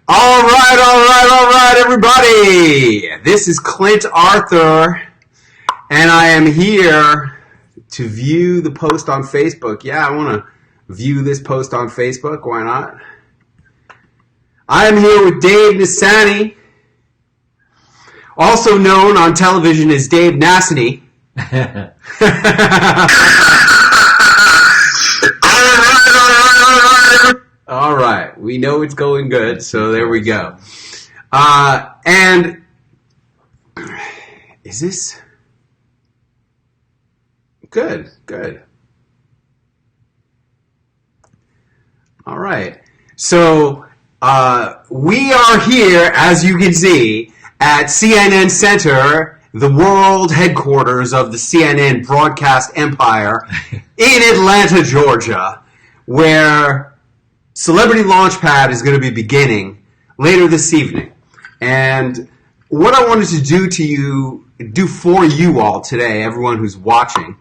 All right, everybody. This is Clint Arthur, and I am here to view the post on Facebook. Yeah, I want to view this post on Facebook. Why not? I am here with Dave Nassaney, also known on television as Dave Nassaney. All right, we know it's going good, so there we go. And is this good? Good. All right. So we are here, as you can see, at CNN Center, the world headquarters of the CNN broadcast empire in Atlanta, Georgia, where Celebrity Launchpad is going to be beginning later this evening. And what I wanted to do for you all today, everyone who's watching,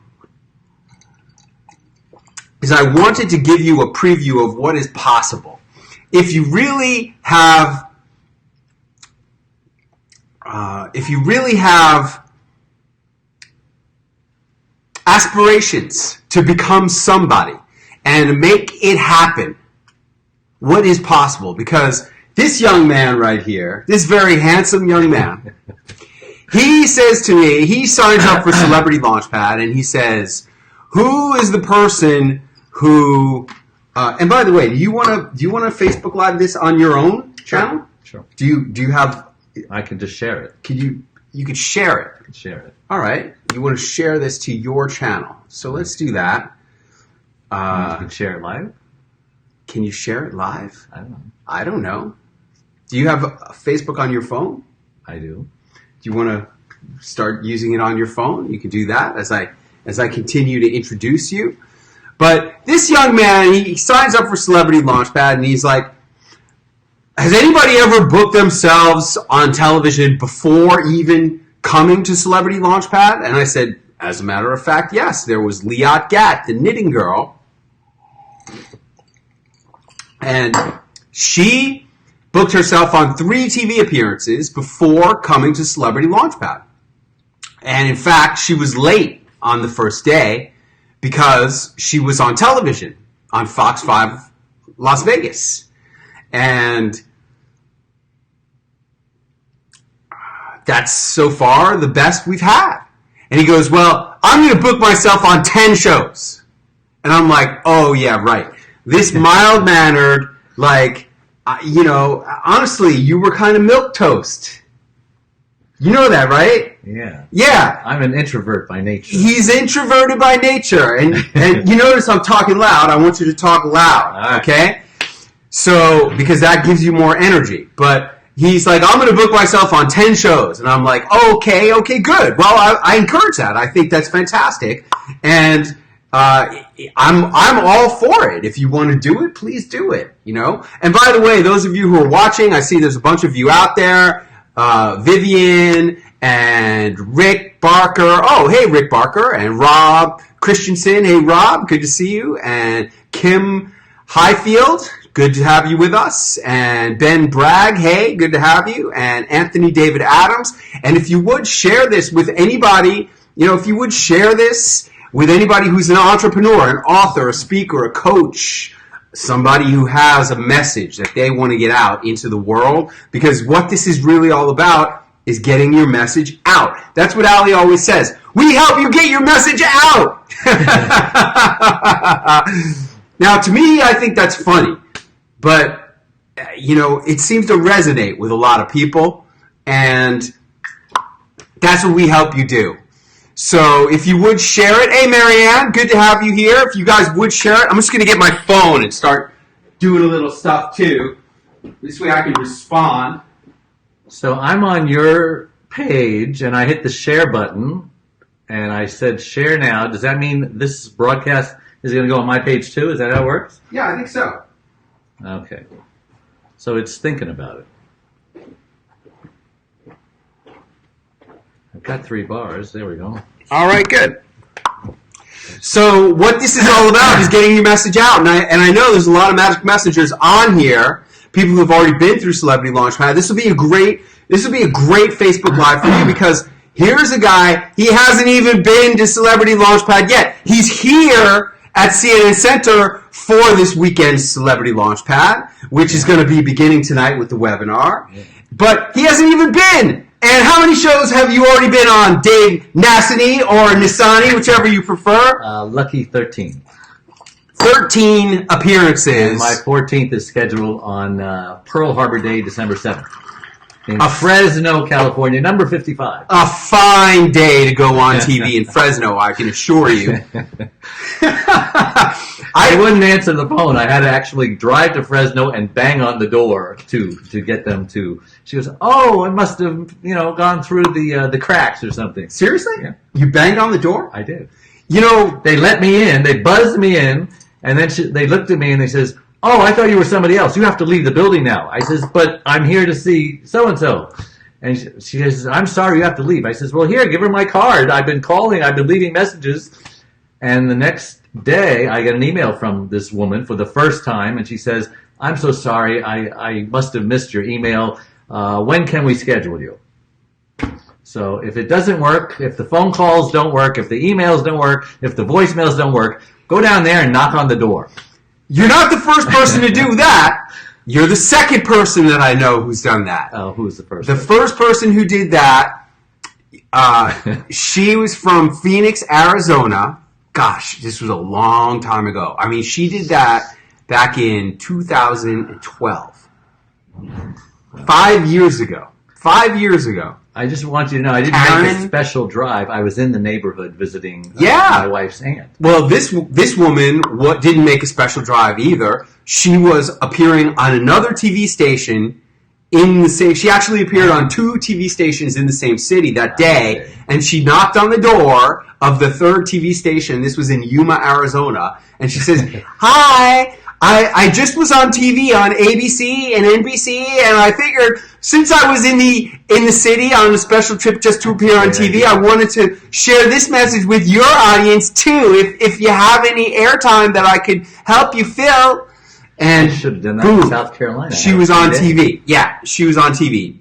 is I wanted to give you a preview of what is possible. If you really have aspirations to become somebody and make it happen, what is possible? Because this young man right here, this very handsome young man, he says to me, he signs up for Celebrity Launchpad, and he says, who is the person who, and by the way, do you want to Facebook Live this on your own channel? Sure. Do you have? I can just share it. You could share it. I can share it. All right. You want to share this to your channel. So let's do that. You can share it live? Can you share it live? I don't know. Do you have Facebook on your phone? I do. Do you want to start using it on your phone? You can do that as I continue to introduce you. But this young man, he signs up for Celebrity Launchpad, and he's like, has anybody ever booked themselves on television before even coming to Celebrity Launchpad? And I said, as a matter of fact, yes. There was Liat Gat, the knitting girl, and she booked herself on 3 TV appearances before coming to Celebrity Launchpad. And in fact, she was late on the first day because she was on television on Fox 5 Las Vegas. And that's so far the best we've had. And he goes, well, I'm going to book myself on 10 shows. And I'm like, oh, yeah, right. This mild-mannered, honestly, you were kind of milquetoast. You know that, right? Yeah. Yeah. I'm an introvert by nature. He's introverted by nature. And you notice I'm talking loud. I want you to talk loud, okay? So, because that gives you more energy. But he's like, I'm going to book myself on 10 shows. And I'm like, okay, good. Well, I encourage that. I think that's fantastic. And I'm all for it. If you want to do it, please do it, And by the way, those of you who are watching, I see there's a bunch of you out there. Vivian and Rick Barker. Oh, hey, Rick Barker. And Rob Christensen. Hey, Rob. Good to see you. And Kim Highfield. Good to have you with us. And Ben Bragg. Hey, good to have you. And Anthony David Adams. And if you would share this with anybody, if you would share this with anybody who's an entrepreneur, an author, a speaker, a coach, somebody who has a message that they want to get out into the world, because what this is really all about is getting your message out. That's what Ali always says. We help you get your message out. Now, to me, I think that's funny, but, it seems to resonate with a lot of people, and that's what we help you do. So if you would share it. Hey, Marianne, good to have you here. If you guys would share it. I'm just going to get my phone and start doing a little stuff, too. This way I can respond. So I'm on your page, and I hit the share button, and I said share now. Does that mean this broadcast is going to go on my page, too? Is that how it works? Yeah, I think so. Okay. So it's thinking about it. I've got 3 bars. There we go. All right, good. So what this is all about is getting your message out. And I know there's a lot of magic messengers on here. people who have already been through Celebrity Launchpad. This will be a great Facebook Live for you, because here's a guy, he hasn't even been to Celebrity Launchpad yet. He's here at CNN Center for this weekend's Celebrity Launchpad, which is going to be beginning tonight with the webinar. Yeah. But he hasn't even been. And how many shows have you already been on, Dave Nassaney or Nassaney, whichever you prefer? Lucky 13. 13 appearances. And my 14th is scheduled on Pearl Harbor Day, December 7th. In Fresno, California, number 55. A fine day to go on TV in Fresno, I can assure you. I wouldn't answer the phone. I had to actually drive to Fresno and bang on the door to get them to. She goes, "Oh, it must have gone through the cracks or something." Seriously? Yeah. You banged on the door? I did. They let me in. They buzzed me in, and then they looked at me and they says, "Oh, I thought you were somebody else. You have to leave the building now." I says, "But I'm here to see so-and-so." And she says, "I'm sorry, you have to leave." I says, "Well, here, give her my card. I've been calling. I've been leaving messages." And the next day, I get an email from this woman for the first time, and she says, "I'm so sorry. I must have missed your email. When can we schedule you?" So if it doesn't work, if the phone calls don't work, if the emails don't work, if the voicemails don't work, go down there and knock on the door. You're not the first person to do that. You're the second person that I know who's done that. Oh, who's the first? The first person who did that, she was from Phoenix, Arizona. Gosh, this was a long time ago. I mean, she did that back in 2012. 5 years ago. 5 years ago. I just want you to know, I didn't make a special drive. I was in the neighborhood visiting my wife's aunt. Well, this woman didn't make a special drive either. She was appearing on another TV station in the same. She actually appeared on 2 TV stations in the same city that day, and she knocked on the door of the third TV station. This was in Yuma, Arizona, and she says, "Hi. I just was on TV on ABC and NBC, and I figured since I was in the city on a special trip just to appear on TV, I wanted to share this message with your audience too. If you have any airtime that I could help you fill." And should have done that in South Carolina. She was on TV. Yeah, she was on TV.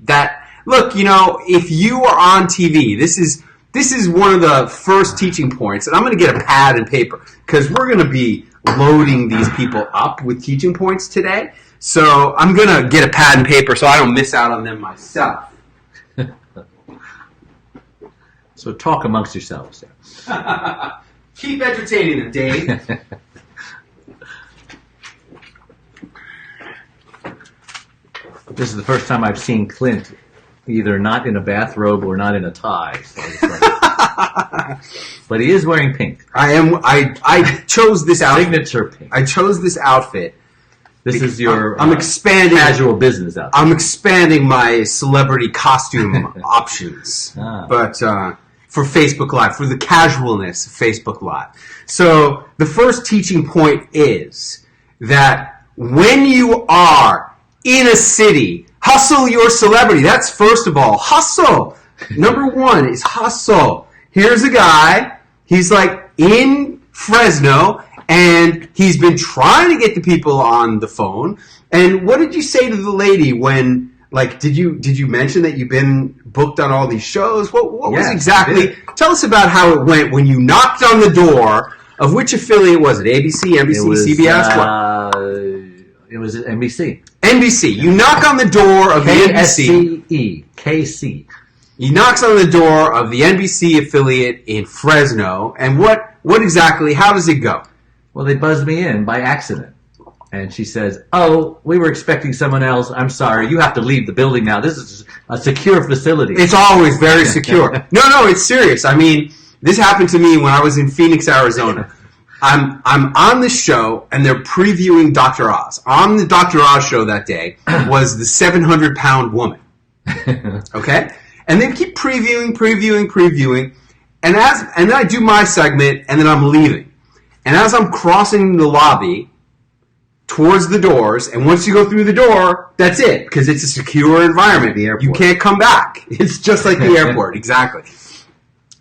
Look, if you are on TV, this is one of the first teaching points, and I'm going to get a pad and paper because we're going to be loading these people up with teaching points today. So I'm going to get a pad and paper so I don't miss out on them myself. So talk amongst yourselves. Keep entertaining them, Dave. This is the first time I've seen Clint either not in a bathrobe or not in a tie. So but he is wearing pink. I chose this outfit. Signature pink. I chose this outfit. This is your I'm expanding casual business outfit. I'm expanding my celebrity costume options. But for Facebook Live, for the casualness of Facebook Live. So the first teaching point is that when you are in a city, hustle your celebrity. That's first of all. Hustle. Number one is hustle. Here's a guy. He's like in Fresno, and he's been trying to get the people on the phone. And what did you say to the lady when, did you mention that you've been booked on all these shows? What was exactly? Tell us about how it went when you knocked on the door of which affiliate was it? ABC, NBC, CBS? It was NBC. NBC. You knock on the door of the NBC. KC. He knocks on the door of the NBC affiliate in Fresno, and what exactly? How does it go? Well, they buzzed me in by accident, and she says, "Oh, we were expecting someone else. I'm sorry. You have to leave the building now. This is a secure facility." It's always very secure. No, it's serious. I mean, this happened to me when I was in Phoenix, Arizona. I'm on the show, and they're previewing Dr. Oz. On the Dr. Oz show that day was the 700-pound woman. Okay? And they keep previewing. And then I do my segment, and then I'm leaving. And as I'm crossing the lobby towards the doors, and once you go through the door, that's it, because it's a secure environment. The airport. You can't come back. It's just like the airport, exactly.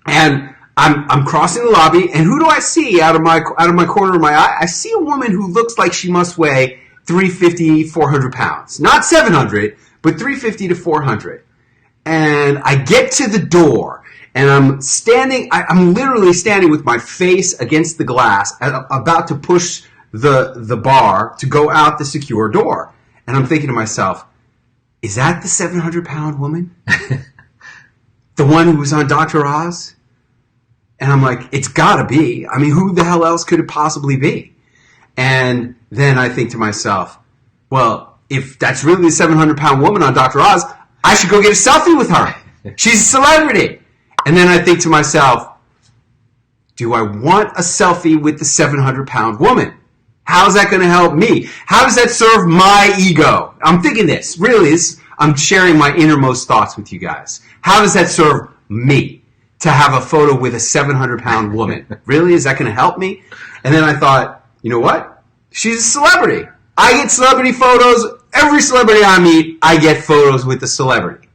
And I'm crossing the lobby, and who do I see out of my corner of my eye? I see a woman who looks like she must weigh 350, 400 pounds. Not 700, but 350 to 400. And I get to the door, and I'm literally standing with my face against the glass, about to push the bar to go out the secure door. And I'm thinking to myself, is that the 700-pound woman? The one who was on Dr. Oz? And I'm like, it's gotta be. I mean, who the hell else could it possibly be? And then I think to myself, well, if that's really the 700-pound woman on Dr. Oz, I should go get a selfie with her. She's a celebrity. And then I think to myself, do I want a selfie with the 700-pound woman? How's that going to help me? How does that serve my ego? I'm thinking this. Really, I'm sharing my innermost thoughts with you guys. How does that serve me to have a photo with a 700-pound woman? Really? Is that going to help me? And then I thought, you know what? She's a celebrity. I get celebrity photos. Every celebrity I meet, I get photos with the celebrity.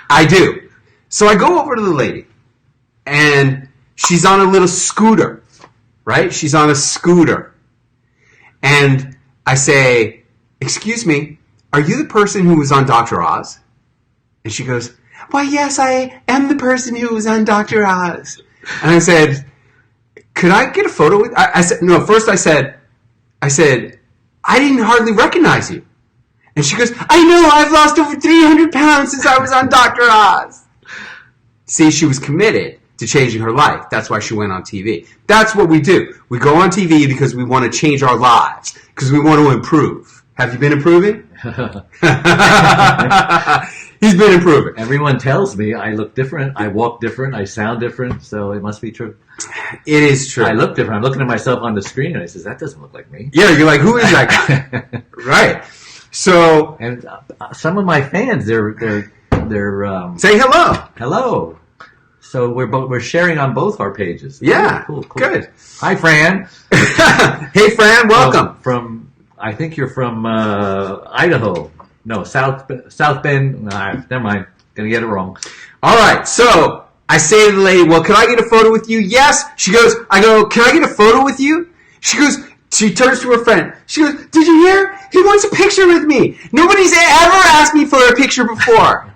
I do. So I go over to the lady, and she's on a little scooter, right? She's on a scooter. And I say, excuse me, are you the person who was on Dr. Oz? And she goes, why, yes, I am the person who was on Dr. Oz. And I said, could I get a photo with... I said, no, first I said, I didn't hardly recognize you. And she goes, I know, I've lost over 300 pounds since I was on Dr. Oz. See, she was committed to changing her life. That's why she went on TV. That's what we do. We go on TV because we want to change our lives, because we want to improve. Have you been improving? He's been improving. Everyone tells me I look different, I walk different, I sound different, so it must be true. It is true. I look different. I'm looking at myself on the screen, and I says, that doesn't look like me. Yeah, you're like, who is that guy? Right. So, and some of my fans, they're say hello. Hello. So we're sharing on both our pages. Yeah, cool. Good. Hi, Fran. Hey, Fran, welcome. From I think you're from Idaho. No, South Bend. Never mind. Gonna get it wrong. All right. So I say to the lady, well, can I get a photo with you? Yes. She goes, I go, can I get a photo with you? She goes, she turns to her friend. She goes, did you hear? He wants a picture with me. Nobody's ever asked me for a picture before.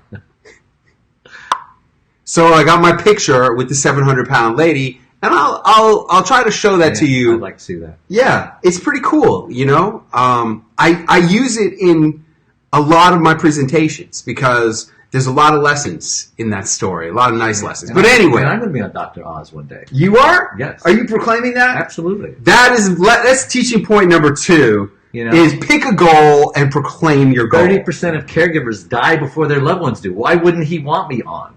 So I got my picture with the 700-pound lady, and I'll try to show that to you. I'd like to see that. Yeah, it's pretty cool. You know, I use it in a lot of my presentations because there's a lot of lessons in that story, a lot of nice lessons. But anyway, I'm going to be on Dr. Oz one day. You are? Yes. Are you proclaiming that? Absolutely. That's teaching point number 2. You know, is pick a goal and proclaim your goal. 30% of caregivers die before their loved ones do. Why wouldn't he want me on?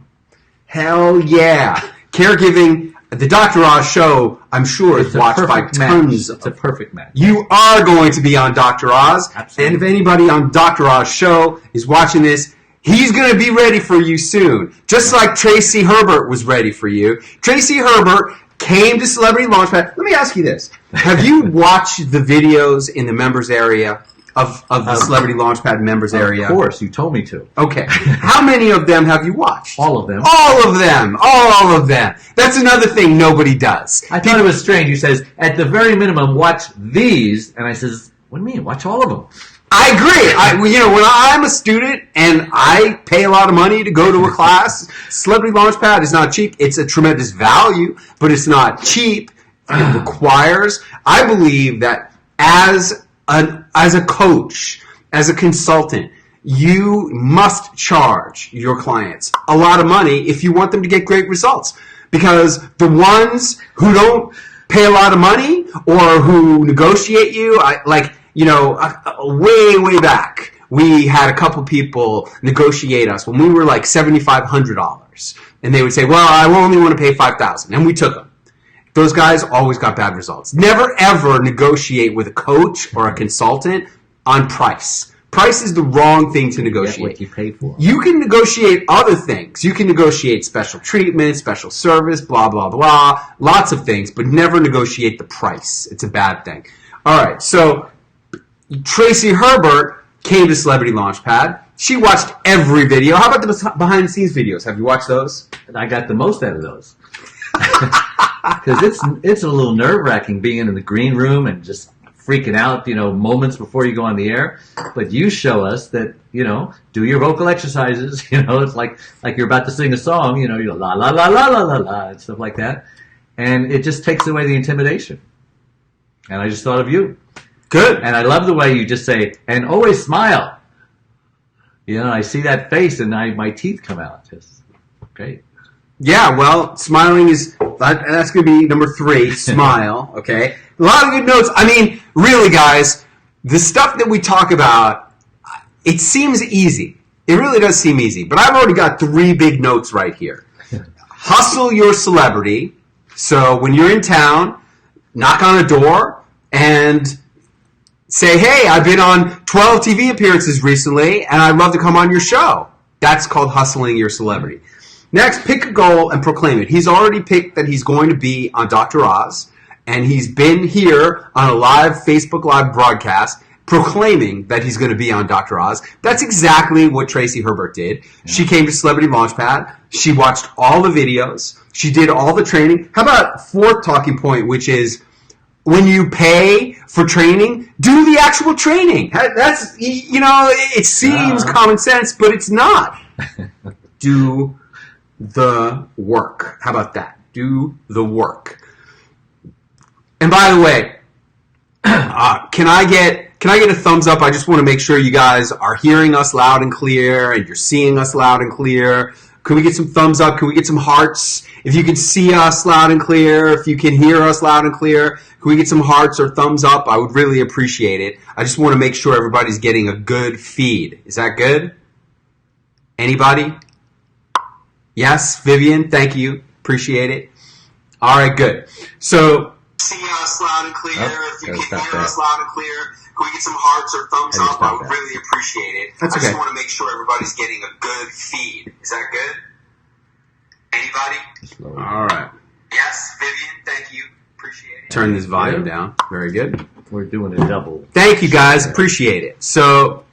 Hell yeah. Caregiving, the Dr. Oz show, I'm sure, is watched by tons. It's a perfect match. You are going to be on Dr. Oz. Absolutely. And if anybody on Dr. Oz show is watching this, he's going to be ready for you soon. Just like Tracy Herbert was ready for you. Tracy Herbert came to Celebrity Launchpad. Let me ask you this. Have you watched the videos in the members area of the Celebrity Launchpad members area? Of course, you told me to. Okay. How many of them have you watched? All of them. All of them. All of them. That's another thing nobody does. I thought it was strange. You says, at the very minimum, watch these. And I says, what do you mean? Watch all of them. I agree. When I'm a student and I pay a lot of money to go to a class, Celebrity Launchpad is not cheap. It's a tremendous value, but it's not cheap. It requires. I believe that as a coach, as a consultant, you must charge your clients a lot of money if you want them to get great results. Because the ones who don't pay a lot of money or who negotiate you, way back, we had a couple people negotiate us when we were like $7,500. And they would say, well, I only want to pay $5,000. And we took them. Those guys always got bad results. Never, ever negotiate with a coach or a consultant on price. Price is the wrong thing to negotiate. Get what you pay for. You can negotiate other things. You can negotiate special treatment, special service, blah, blah, blah, lots of things, but never negotiate the price. It's a bad thing. All right, so Tracy Herbert came to Celebrity Launchpad. She watched every video. How about the behind-the-scenes videos? Have you watched those? I got the most out of those. Because it's a little nerve-wracking being in the green room and just freaking out, moments before you go on the air. But you show us that, do your vocal exercises. It's like you're about to sing a song, you're la, la, la, la, la, la, la, and stuff like that. And it just takes away the intimidation. And I just thought of you. Good. And I love the way you just say, and always smile. I see that face and my teeth come out. Just great. Yeah, well, smiling that's going to be number 3, smile, okay? A lot of good notes. I mean, really, guys, the stuff that we talk about, it seems easy. It really does seem easy. But I've already got 3 big notes right here. Hustle your celebrity. So when you're in town, knock on a door and say, hey, I've been on 12 TV appearances recently, and I'd love to come on your show. That's called hustling your celebrity. Next, pick a goal and proclaim it. He's already picked that he's going to be on Dr. Oz, and he's been here on a live Facebook Live broadcast proclaiming that he's going to be on Dr. Oz. That's exactly what Tracy Herbert did. Yeah. She came to Celebrity Launchpad. She watched all the videos. She did all the training. How about 4th talking point, which is when you pay for training, do the actual training. That's, it seems common sense, but it's not. Do the work. How about that? Do the work. And by the way, can I get a thumbs up? I just want to make sure you guys are hearing us loud and clear and you're seeing us loud and clear. Can we get some thumbs up? Can we get some hearts? If you can see us loud and clear, if you can hear us loud and clear, can we get some hearts or thumbs up? I would really appreciate it. I just want to make sure everybody's getting a good feed. Is that good? Anybody? Yes, Vivian, thank you. Appreciate it. All right, good. So, see us loud and clear. If you can hear us loud and clear, can we get some hearts or thumbs up? I would really appreciate it. That's okay. I just want to make sure everybody's getting a good feed. Is that good? Anybody? All right. Yes, Vivian, thank you. Appreciate it. Turn this volume down. Very good. We're doing a double. Thank you, guys. Appreciate it. So,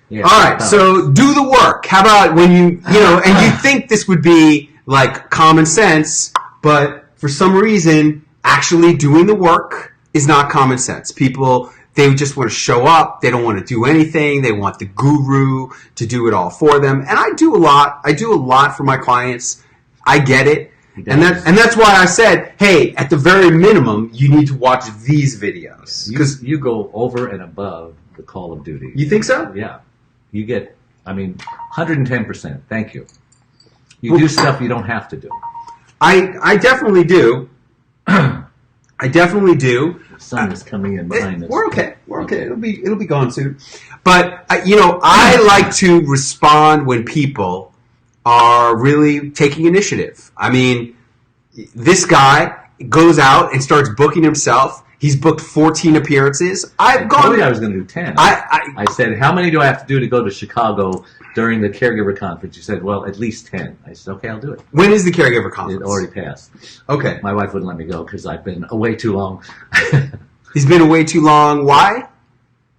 yeah, all right. So, do the work. How about when and you think this would be like common sense, but for some reason, actually doing the work is not common sense. People, they just want to show up. They don't want to do anything. They want the guru to do it all for them. And I do a lot. I do a lot for my clients. I get it. And that's why I said, hey, at the very minimum, you need to watch these videos. Because you go over and above the Call of Duty. You think so? Yeah. You get, 110%. Thank you. You do stuff you don't have to do. I definitely do. I definitely do. The sun is coming in behind us. We're okay. We're okay. It'll be gone soon. But I like to respond when people are really taking initiative. I mean, this guy goes out and starts booking himself. He's booked 14 appearances. I told you I was going to do 10. I said, how many do I have to do to go to Chicago during the Caregiver Conference? You said, well, at least 10. I said, okay, I'll do it. When is the Caregiver Conference? It already passed. Okay. My wife wouldn't let me go because I've been away too long. He's been away too long. Why?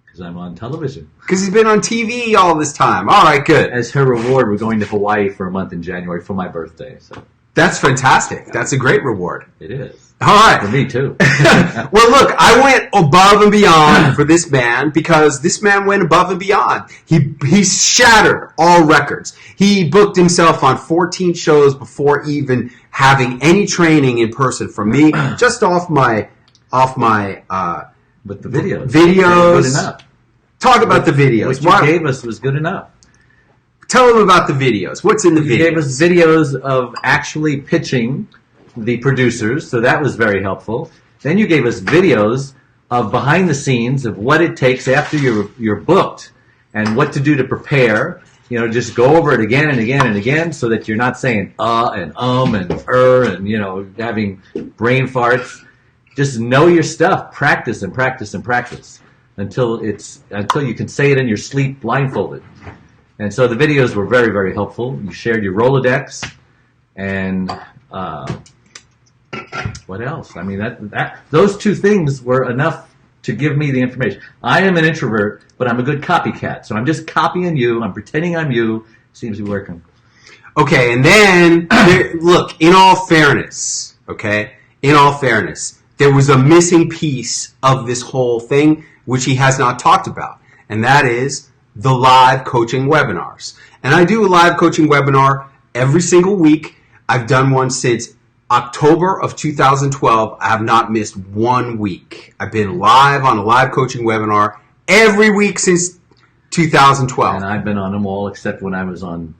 Because I'm on television. Because he's been on TV all this time. All right, good. As her reward, we're going to Hawaii for a month in January for my birthday. So that's fantastic. That's a great reward. It is. All right. For me, too. Well, look, I went above and beyond for this man because this man went above and beyond. He shattered all records. He booked himself on 14 shows before even having any training in person from me, just off my But the videos. Good enough. Talk about the videos. What you gave us was good enough. Tell them about the videos. What's in the videos? You gave us videos of actually pitching the producers, so that was very helpful. Then you gave us videos of behind the scenes of what it takes after you're booked and what to do to prepare. Just go over it again and again and again so that you're not saying and and having brain farts. Just know your stuff. Practice and practice and practice until you can say it in your sleep blindfolded. And so the videos were very, very helpful. You shared your Rolodex and what else? Those two things were enough to give me the information. I am an introvert, but I'm a good copycat. So I'm just copying you. I'm pretending I'm you. Seems to be working. Okay, and then look. In all fairness, there was a missing piece of this whole thing, which he has not talked about, and that is the live coaching webinars. And I do a live coaching webinar every single week. I've done one since October of 2012. I have not missed 1 week. I've been live on a live coaching webinar every week since 2012. And I've been on them all except when I was on,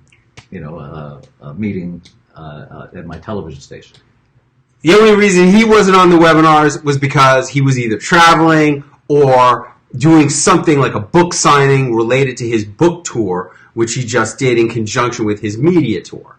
a meeting at my television station. The only reason he wasn't on the webinars was because he was either traveling or doing something like a book signing related to his book tour, which he just did in conjunction with his media tour.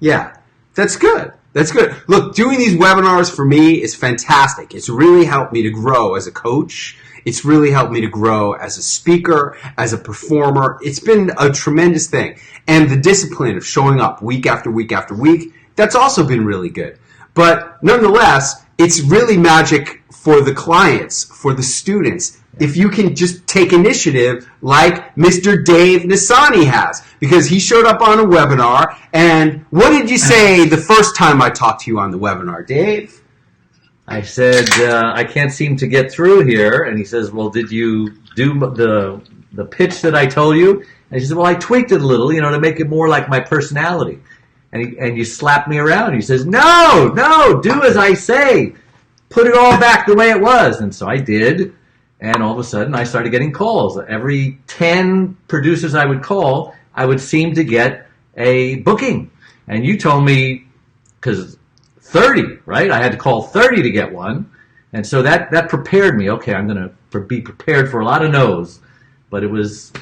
Yeah, that's good. That's good. Look, doing these webinars for me is fantastic. It's really helped me to grow as a coach. It's really helped me to grow as a speaker, as a performer. It's been a tremendous thing. And the discipline of showing up week after week after week, that's also been really good. But nonetheless, it's really magic for the clients, for the students, if you can just take initiative like Mr. Dave Nassaney has. Because he showed up on a webinar, and what did you say the first time I talked to you on the webinar, Dave? I said, I can't seem to get through here. And he says, well, did you do the pitch that I told you? And he says, well, I tweaked it a little, to make it more like my personality. And you slapped me around. He says, no, do as I say. Put it all back the way it was. And so I did. And all of a sudden, I started getting calls. Every 10 producers I would call, I would seem to get a booking. And you told me, because 30, right? I had to call 30 to get one. And so that prepared me. Okay, I'm going to be prepared for a lot of no's. But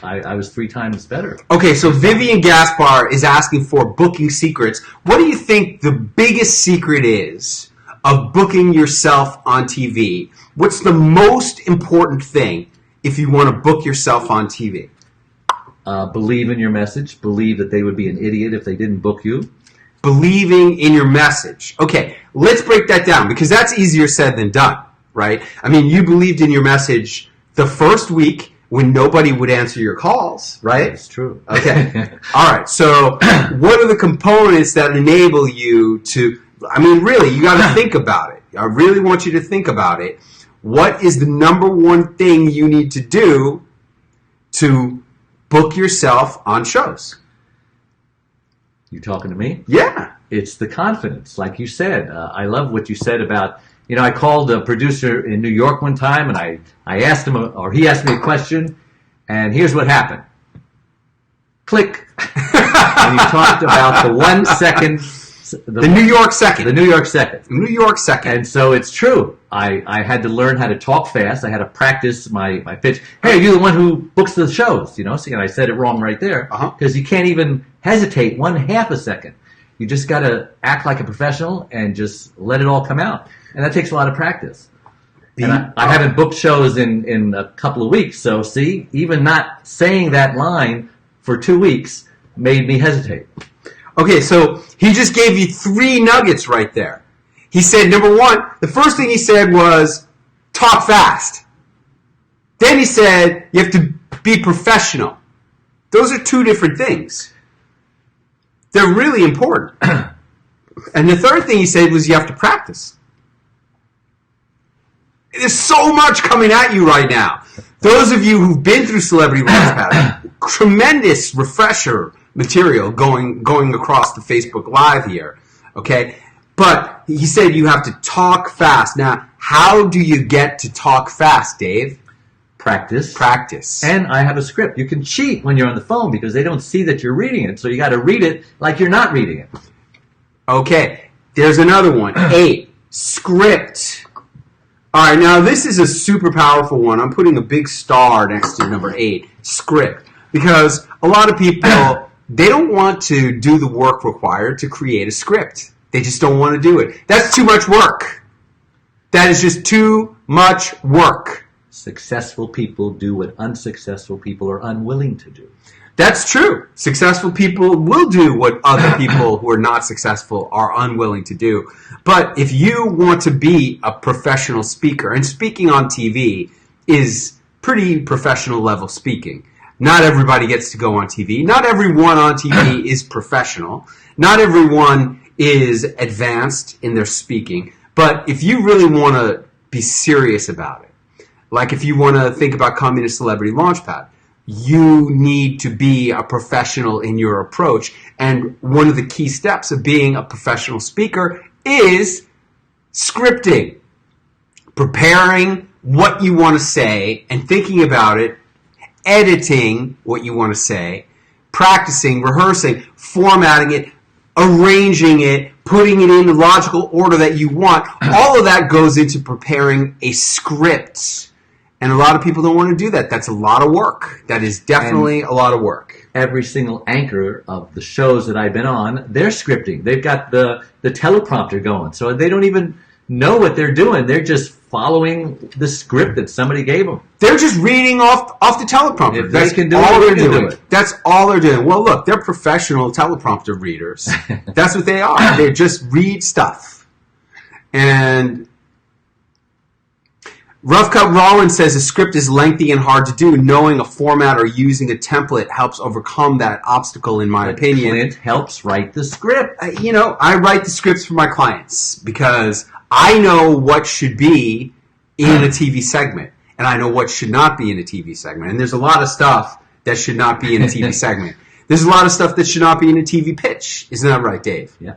I was 3 times better. Okay, so Vivian Gaspar is asking for booking secrets. What do you think the biggest secret is of booking yourself on TV? What's the most important thing if you want to book yourself on TV? Believe in your message. Believe that they would be an idiot if they didn't book you. Believing in your message. Okay, let's break that down because that's easier said than done, right? I mean, you believed in your message the first week when nobody would answer your calls, right? That's true. Okay. All right. So what are the components that enable you to, really, you got to think about it. I really want you to think about it. What is the number one thing you need to do to book yourself on shows? You talking to me? Yeah. It's the confidence, like you said. I love what you said about, I called a producer in New York one time, and I asked him, or he asked me a question, and here's what happened. Click. And you talked about the 1 second. The New York second. The New York second. New York second. And so it's true. I had to learn how to talk fast. I had to practice my pitch. Hey, are you the one who books the shows? See, and I said it wrong right there. Because you can't even hesitate 1/2 a second. You just got to act like a professional and just let it all come out. And that takes a lot of practice. And I haven't booked shows in a couple of weeks. So, see, even not saying that line for 2 weeks made me hesitate. Okay, so he just gave you 3 nuggets right there. He said, number 1, the first thing he said was, talk fast. Then he said, you have to be professional. Those are 2 different things. They're really important. And the third thing he said was you have to practice. There's so much coming at you right now. Those of you who've been through Celebrity Launchpad, tremendous refresher material going across the Facebook Live here, okay? But he said you have to talk fast. Now, how do you get to talk fast, Dave? Practice. And I have a script. You can cheat when you're on the phone because they don't see that you're reading it, so you got to read it like you're not reading it. Okay, there's another one. 8, script. All right, now this is a super powerful one. I'm putting a big star next to number 8, script. Because a lot of people, they don't want to do the work required to create a script. They just don't want to do it. That's too much work. That is just too much work. Successful people do what unsuccessful people are unwilling to do. That's true. Successful people will do what other people who are not successful are unwilling to do. But if you want to be a professional speaker, and speaking on TV is pretty professional level speaking. Not everybody gets to go on TV. Not everyone on TV is professional. Not everyone is advanced in their speaking. But if you really want to be serious about it, like if you want to think about coming to Celebrity Launchpad, you need to be a professional in your approach. And one of the key steps of being a professional speaker is scripting, preparing what you want to say and thinking about it, editing what you want to say, practicing, rehearsing, formatting it, arranging it, putting it in the logical order that you want. All of that goes into preparing a script. And a lot of people don't want to do that. That's a lot of work. That is definitely a lot of work. Every single anchor of the shows that I've been on, they're scripting. They've got the teleprompter going. So they don't even know what they're doing. They're just following the script that somebody gave them. They're just reading off the teleprompter. If That's they can do all it, they're they can doing. do it. That's all they're doing. Well, look, they're professional teleprompter readers. That's what they are. They just read stuff. And Rough Cut Rollins says a script is lengthy and hard to do. Knowing a format or using a template helps overcome that obstacle, in my opinion. Clint helps write the script. I write the scripts for my clients because I know what should be in a TV segment, and I know what should not be in a TV segment. And there's a lot of stuff that should not be in a TV segment. There's a lot of stuff that should not be in a TV pitch. Isn't that right, Dave? Yeah.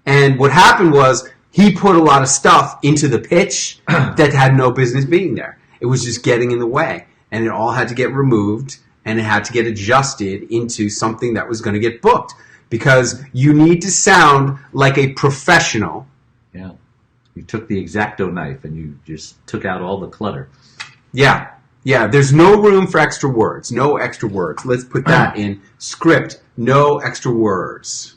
And what happened was he put a lot of stuff into the pitch that had no business being there. It was just getting in the way, and it all had to get removed, and it had to get adjusted into something that was going to get booked, because you need to sound like a professional. Yeah. You took the X-Acto knife and you just took out all the clutter. Yeah. There's no room for extra words. No extra words. Let's put that in script. No extra words.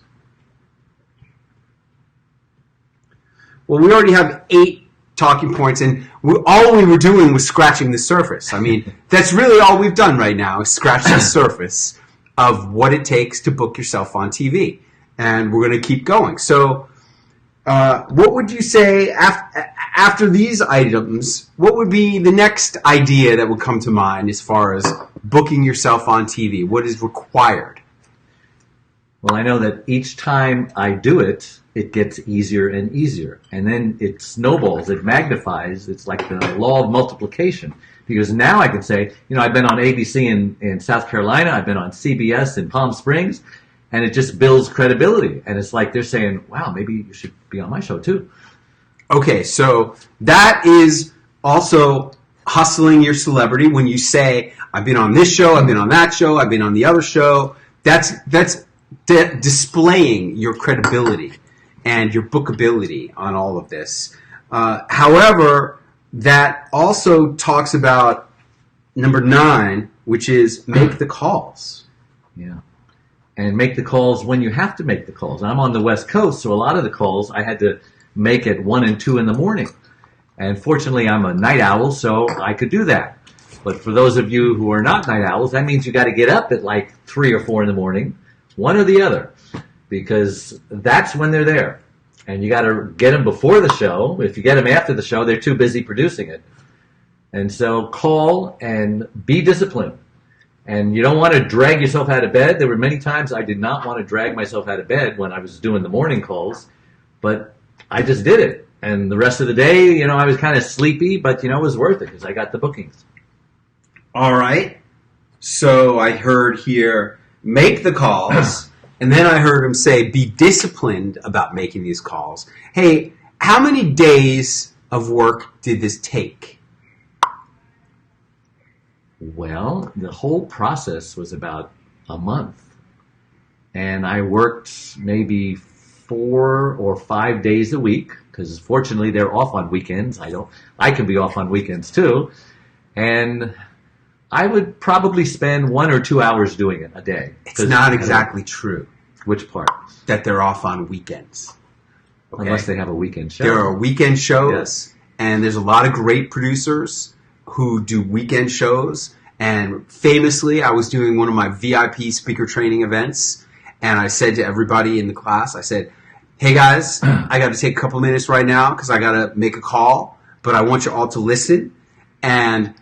Well, we already have 8 talking points, and all we were doing was scratching the surface. I mean, that's really all we've done right now is scratch the surface of what it takes to book yourself on TV. And we're going to keep going. So what would you say after these items, what would be the next idea that would come to mind as far as booking yourself on TV? What is required? Well, I know that each time I do it, it gets easier and easier. And then it snowballs, it magnifies. It's like the law of multiplication. Because now I can say, I've been on ABC in South Carolina, I've been on CBS in Palm Springs, and it just builds credibility. And it's like they're saying, wow, maybe you should be on my show too. Okay, so that is also hustling your celebrity when you say, I've been on this show, I've been on that show, I've been on the other show. That's displaying your credibility and your bookability on all of this. However, that also talks about number 9, which is make the calls. Yeah. And make the calls when you have to make the calls. And I'm on the West Coast, so a lot of the calls I had to make at 1 and 2 in the morning. And fortunately, I'm a night owl, so I could do that. But for those of you who are not night owls, that means you got to get up at like 3 or 4 in the morning, one or the other, because that's when they're there. And you got to get them before the show. If you get them after the show, they're too busy producing it. And so call and be disciplined. And you don't want to drag yourself out of bed. There were many times I did not want to drag myself out of bed when I was doing the morning calls, but I just did it. And the rest of the day, I was kind of sleepy, but, it was worth it because I got the bookings. All right. So I heard here, make the calls. And then I heard him say, be disciplined about making these calls. Hey, how many days of work did this take? Well, the whole process was about a month. And I worked maybe 4 or 5 days a week, because fortunately they're off on weekends. I can be off on weekends too. And I would probably spend 1 or 2 hours doing it a day. It's not exactly true. Which part? That they're off on weekends. Okay? Unless they have a weekend show. There are weekend shows, yes. And there's a lot of great producers who do weekend shows. And famously, I was doing one of my VIP speaker training events, and I said to everybody in the class, I said, hey guys, I got to take a couple minutes right now because I got to make a call, but I want you all to listen. And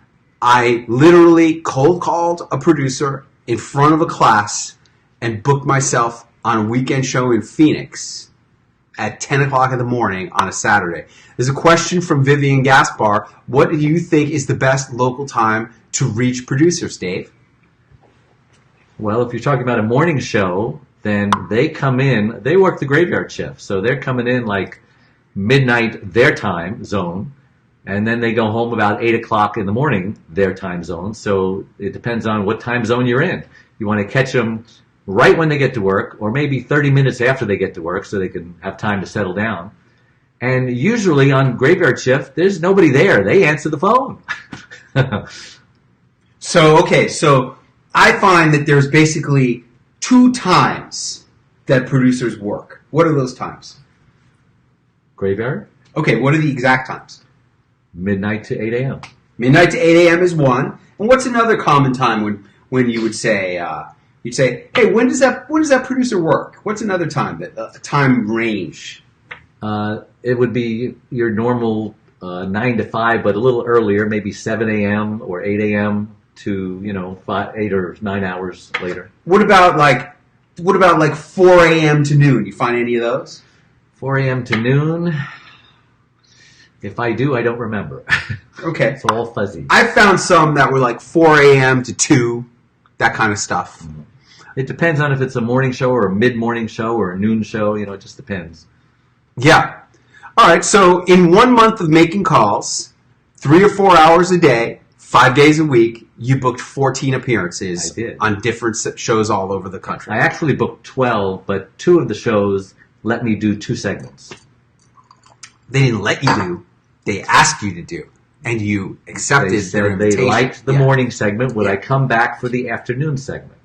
I literally cold called a producer in front of a class and booked myself on a weekend show in Phoenix at 10 o'clock in the morning on a Saturday. There's a question from Vivian Gaspar. What do you think is the best local time to reach producers, Dave? Well, if you're talking about a morning show, then they come in, they work the graveyard shift. So they're coming in like midnight their time zone, and then they go home about 8 o'clock in the morning their time zone. So it depends on what time zone you're in. You want to catch them right when they get to work, or maybe 30 minutes after they get to work so they can have time to settle down. And usually on graveyard shift, there's nobody there. They answer the phone. So I find that there's basically 2 times that producers work. What are those times? Graveyard? Okay, what are the exact times? Midnight to 8 a.m. Midnight to 8 a.m. is one. And what's another common time when you would say, you'd say, hey, when does that producer work? What's another time, a time range? It would be your normal 9 to 5, but a little earlier, maybe 7 a.m. or 8 a.m. to 8 or 9 hours later. What about like 4 a.m. to noon? You find any of those? 4 a.m. to noon. If I do, I don't remember. Okay. It's all fuzzy. I found some that were like 4 a.m. to 2, that kind of stuff. It depends on if it's a morning show or a mid-morning show or a noon show. It just depends. Yeah. All right. So in 1 month of making calls, 3 or 4 hours a day, 5 days a week, you booked 14 appearances on different shows all over the country. I actually booked 12, but 2 of the shows let me do 2 segments. They didn't let you do. They asked you to do. And you accepted their invitation. They liked the morning segment. Would I come back for the afternoon segment?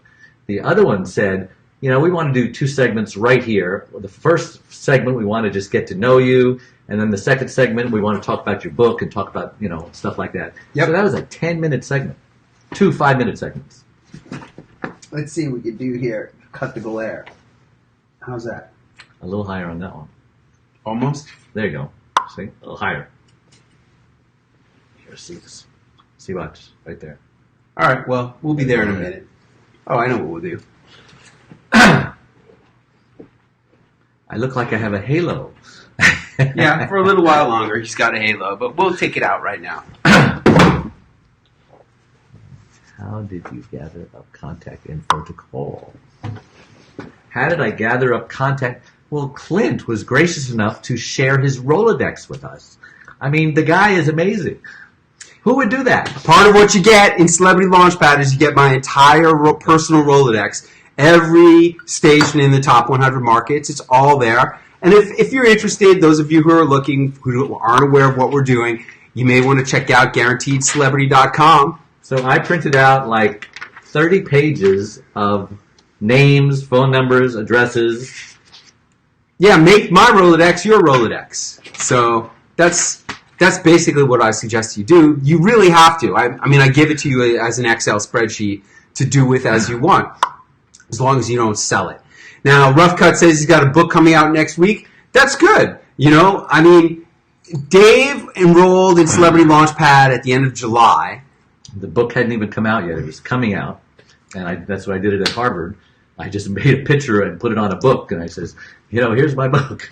The other one said, we want to do 2 segments right here. The first segment, we want to just get to know you. And then the second segment, we want to talk about your book and talk about, stuff like that. Yep. So that was a 10-minute segment. 2 5-minute segments. Let's see what we can do here. Cut the glare. How's that? A little higher on that one. Almost? There you go. See? A little higher. Here, see this. See, watch. Right there. All right. Well, we'll be there in a minute. Oh, I know what we'll do. I look like I have a halo. Yeah, for a little while longer, he's got a halo, but we'll take it out right now. How did you gather up contact info to call? How did I gather up contact? Well, Clint was gracious enough to share his Rolodex with us. I mean, the guy is amazing. Who would do that? Part of what you get in Celebrity Launchpad is you get my entire personal Rolodex. Every station in the top 100 markets, it's all there. And if you're interested, those of you who are looking, who aren't aware of what we're doing, you may want to check out GuaranteedCelebrity.com. So I printed out like 30 pages of names, phone numbers, addresses. Yeah, make my Rolodex your Rolodex. So that's basically what I suggest you do. You really have to. I mean, I give it to you as an Excel spreadsheet to do with as you want, as long as you don't sell it. Now, Rough Cut says he's got a book coming out next week. That's good. I mean, Dave enrolled in Celebrity Launchpad at the end of July. The book hadn't even come out yet. It was coming out. And that's what I did it at Harvard. I just made a picture and put it on a book. And I says, here's my book.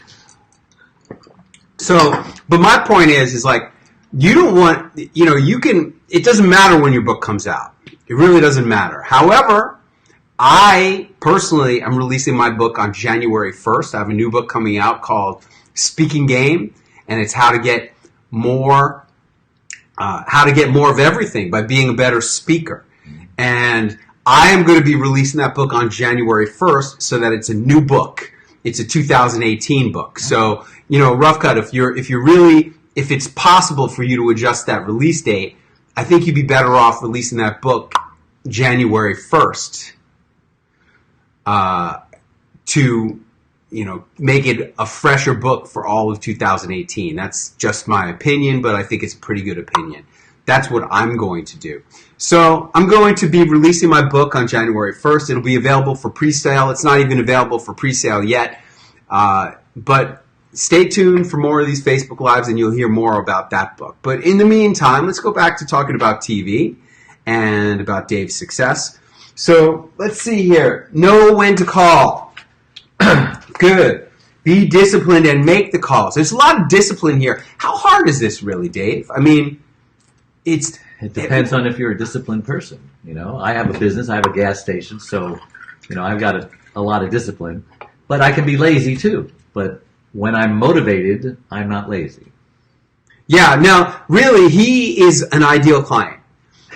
So, but my point is like, you don't want, it doesn't matter when your book comes out. It really doesn't matter. However, I personally am releasing my book on January 1st. I have a new book coming out called Speaking Game, and it's how to get more of everything by being a better speaker. And I am going to be releasing that book on January 1st so that it's a new book. It's a 2018 book. So, Rough Cut, if it's possible for you to adjust that release date, I think you'd be better off releasing that book January 1st. To make it a fresher book for all of 2018. That's just my opinion, but I think it's a pretty good opinion. That's what I'm going to do. So I'm going to be releasing my book on January 1st. It'll be available for pre-sale. It's not even available for pre-sale yet. But stay tuned for more of these Facebook Lives and you'll hear more about that book. But in the meantime, let's go back to talking about TV and about Dave's success. So let's see here. Know when to call. Good. Be disciplined and make the calls. There's a lot of discipline here. How hard is this really, Dave? I mean, it depends on if you're a disciplined person. You know, I have a business. I have a gas station, so you know I've got a lot of discipline. But I can be lazy too. But when I'm motivated, I'm not lazy. Yeah. Now, really, he is an ideal client.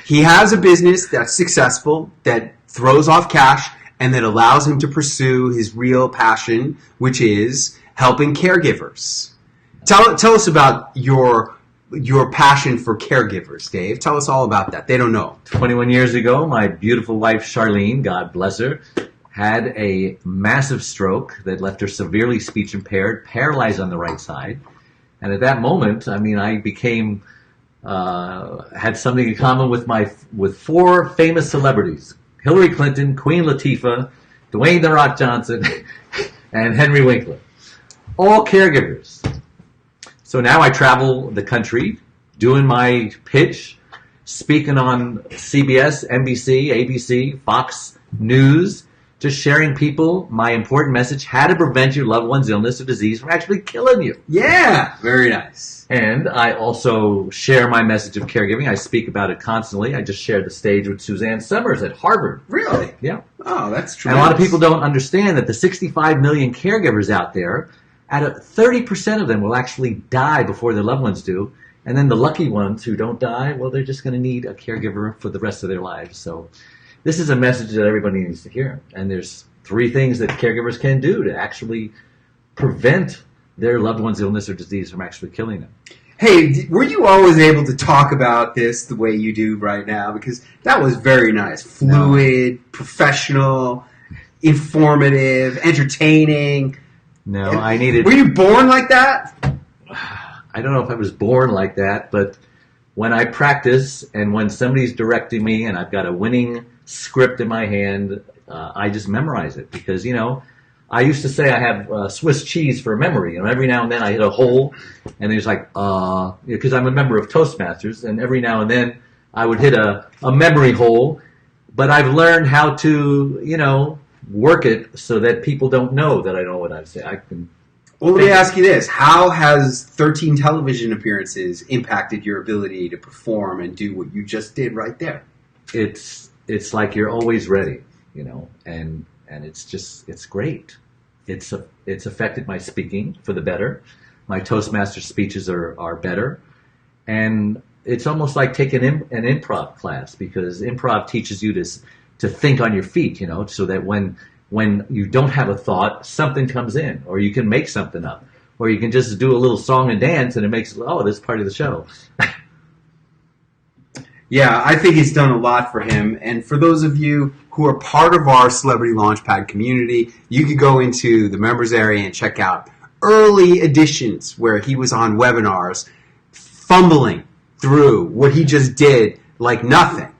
He has a business that's successful, that throws off cash, and that allows him to pursue his real passion, which is helping caregivers. Tell us about your passion for caregivers, Dave. Tell us all about that. They don't know. 21 years ago, my beautiful wife, Charlene, God bless her, had a massive stroke that left her severely speech impaired, paralyzed on the right side. And at that moment, I mean, I became, had something in common with 4 famous celebrities: Hillary Clinton, Queen Latifah, Dwayne "The Rock" Johnson, and Henry Winkler. All caregivers. So now I travel the country doing my pitch, speaking on CBS, NBC, ABC, Fox News, just sharing people my important message: how to prevent your loved one's illness or disease from actually killing you. Yeah, very nice. And I also share my message of caregiving. I speak about it constantly. I just shared the stage with Suzanne Summers at Harvard. Really? Yeah. Oh, that's true. And a lot of people don't understand that the 65 million caregivers out there, 30% of them will actually die before their loved ones do. And then the lucky ones who don't die, well, they're just going to need a caregiver for the rest of their lives. So this is a message that everybody needs to hear. And there's 3 things that caregivers can do to actually prevent their loved one's illness or disease from actually killing them. Hey, were you always able to talk about this the way you do right now? Because that was very nice. Fluid, professional, informative, entertaining. No, I needed... Were you born like that? I don't know if I was born like that, but when I practice and when somebody's directing me and I've got a winning script in my hand, I just memorize it. Because, you know, I used to say I have Swiss cheese for memory. You know, every now and then I hit a hole, and there's like, because I'm a member of Toastmasters, and every now and then I would hit a memory hole. But I've learned how to, you know, work it so that people don't know that I know what I say. I can. Well, let me ask you this. How has 13 television appearances impacted your ability to perform and do what you just did right there? It's like you're always ready, you know, and it's great. It's affected my speaking for the better. My Toastmaster speeches are better. And it's almost like taking an improv class, because improv teaches you to think on your feet, you know, so that when you don't have a thought, something comes in, or you can make something up, or you can just do a little song and dance and it makes, this is part of the show. Yeah, I think it's done a lot for him. And for those of you who are part of our Celebrity Launchpad community, you could go into the members area and check out early editions where he was on webinars, fumbling through what he just did like nothing.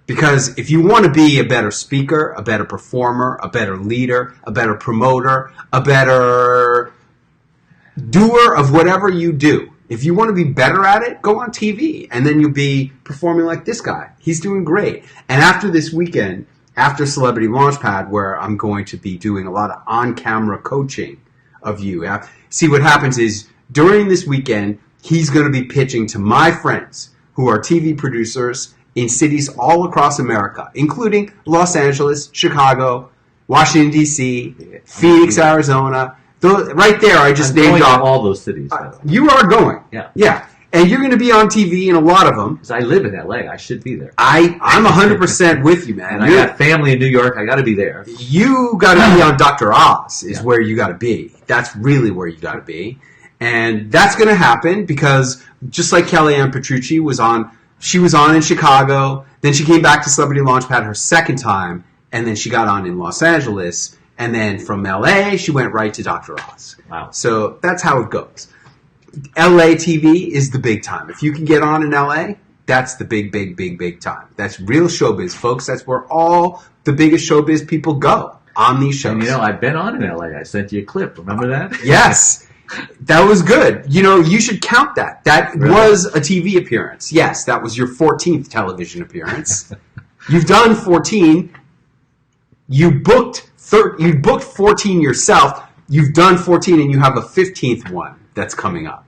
Because if you want to be a better speaker, a better performer, a better leader, a better promoter, a better doer of whatever you do, if you want to be better at it, go on TV, and then you'll be performing like this guy. He's doing great. And after this weekend, after Celebrity Launchpad, where I'm going to be doing a lot of on-camera coaching of you, see what happens is during this weekend, he's going to be pitching to my friends who are TV producers in cities all across America, including Los Angeles, Chicago, Washington, D.C., Phoenix, Arizona. Right there, I just named off all those cities. You are going. Yeah. And you're going to be on TV in a lot of them. Because I live in L.A. I should be there. I'm 100% with you, man. And I got family in New York. I got to be there. You got to be on Dr. Oz is where you got to be. That's really where you got to be. And that's going to happen because just like Kellyanne Petrucci was on, she was on in Chicago. Then she came back to Celebrity Launchpad her second time. And then she got on in Los Angeles. And then from L.A., she went right to Dr. Oz. Wow. So that's how it goes. L.A. TV is the big time. If you can get on in L.A., that's the big time. That's real showbiz, folks. That's where all the biggest showbiz people go, on these shows. And, you know, I've been on in L.A. I sent you a clip. Remember that? Yes. That was good. You know, you should count that. That was a TV appearance. Yes, that was your 14th television appearance. You've done 14. You booked 14 yourself. you've done 14 and you have a 15th one that's coming up.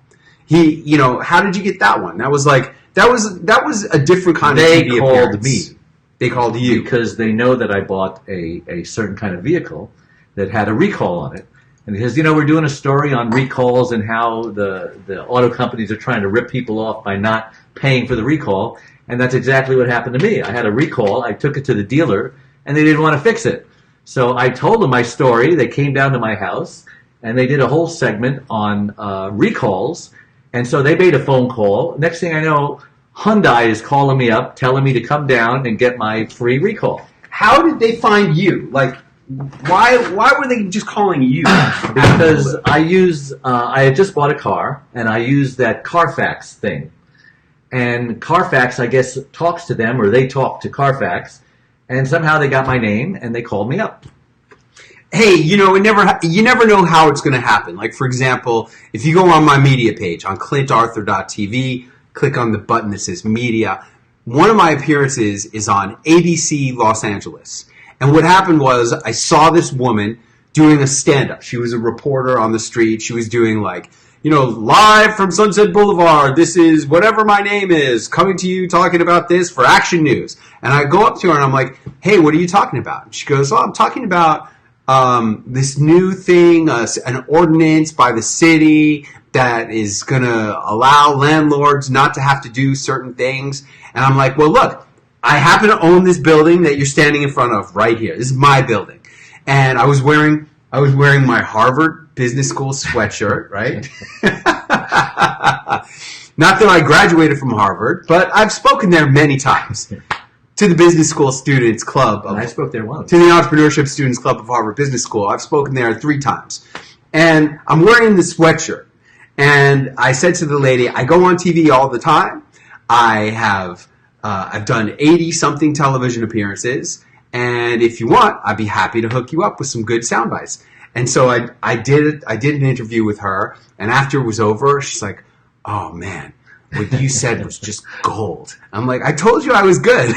How did you get that one? That was a different kind of TV They called appearance. me. They called you. Because they know that I bought a certain kind of vehicle that had a recall on it. And because, we're doing a story on recalls and how the auto companies are trying to rip people off by not paying for the recall. And that's exactly what happened to me. I had a recall. I took it to the dealer, and they didn't want to fix it. So I told them my story. They came down to my house, and they did a whole segment on recalls. And so they made a phone call. Next thing I know, Hyundai is calling me up, telling me to come down and get my free recall. How did they find you? Like, why were they just calling you? Because I had just bought a car, and I used that Carfax thing. And Carfax, I guess, talks to them, or they talk to Carfax, and somehow they got my name, and they called me up. Hey, you never know how it's going to happen. Like, for example, if you go on my media page on clintarthur.tv, click on the button that says media. One of my appearances is on ABC Los Angeles. And what happened was I saw this woman doing a stand-up. She was a reporter on the street. She was doing live from Sunset Boulevard. This is whatever my name is, coming to you talking about this for Action News. And I go up to her and I'm like, hey, what are you talking about? And she goes, I'm talking about this new thing, an ordinance by the city that is going to allow landlords not to have to do certain things. And I'm like, well, look, I happen to own this building that you're standing in front of right here. This is my building. And I was wearing my Harvard Business School sweatshirt, right? Not that I graduated from Harvard, but I've spoken there many times. To the Business School Students Club. I spoke there once. To the Entrepreneurship Students Club of Harvard Business School. I've spoken there 3 times. And I'm wearing this sweatshirt. And I said to the lady, I go on TV all the time. I've done 80-something television appearances. And if you want, I'd be happy to hook you up with some good sound bites. And so I did an interview with her. And after it was over, she's like, oh, man. What you said was just gold. I'm like, I told you I was good.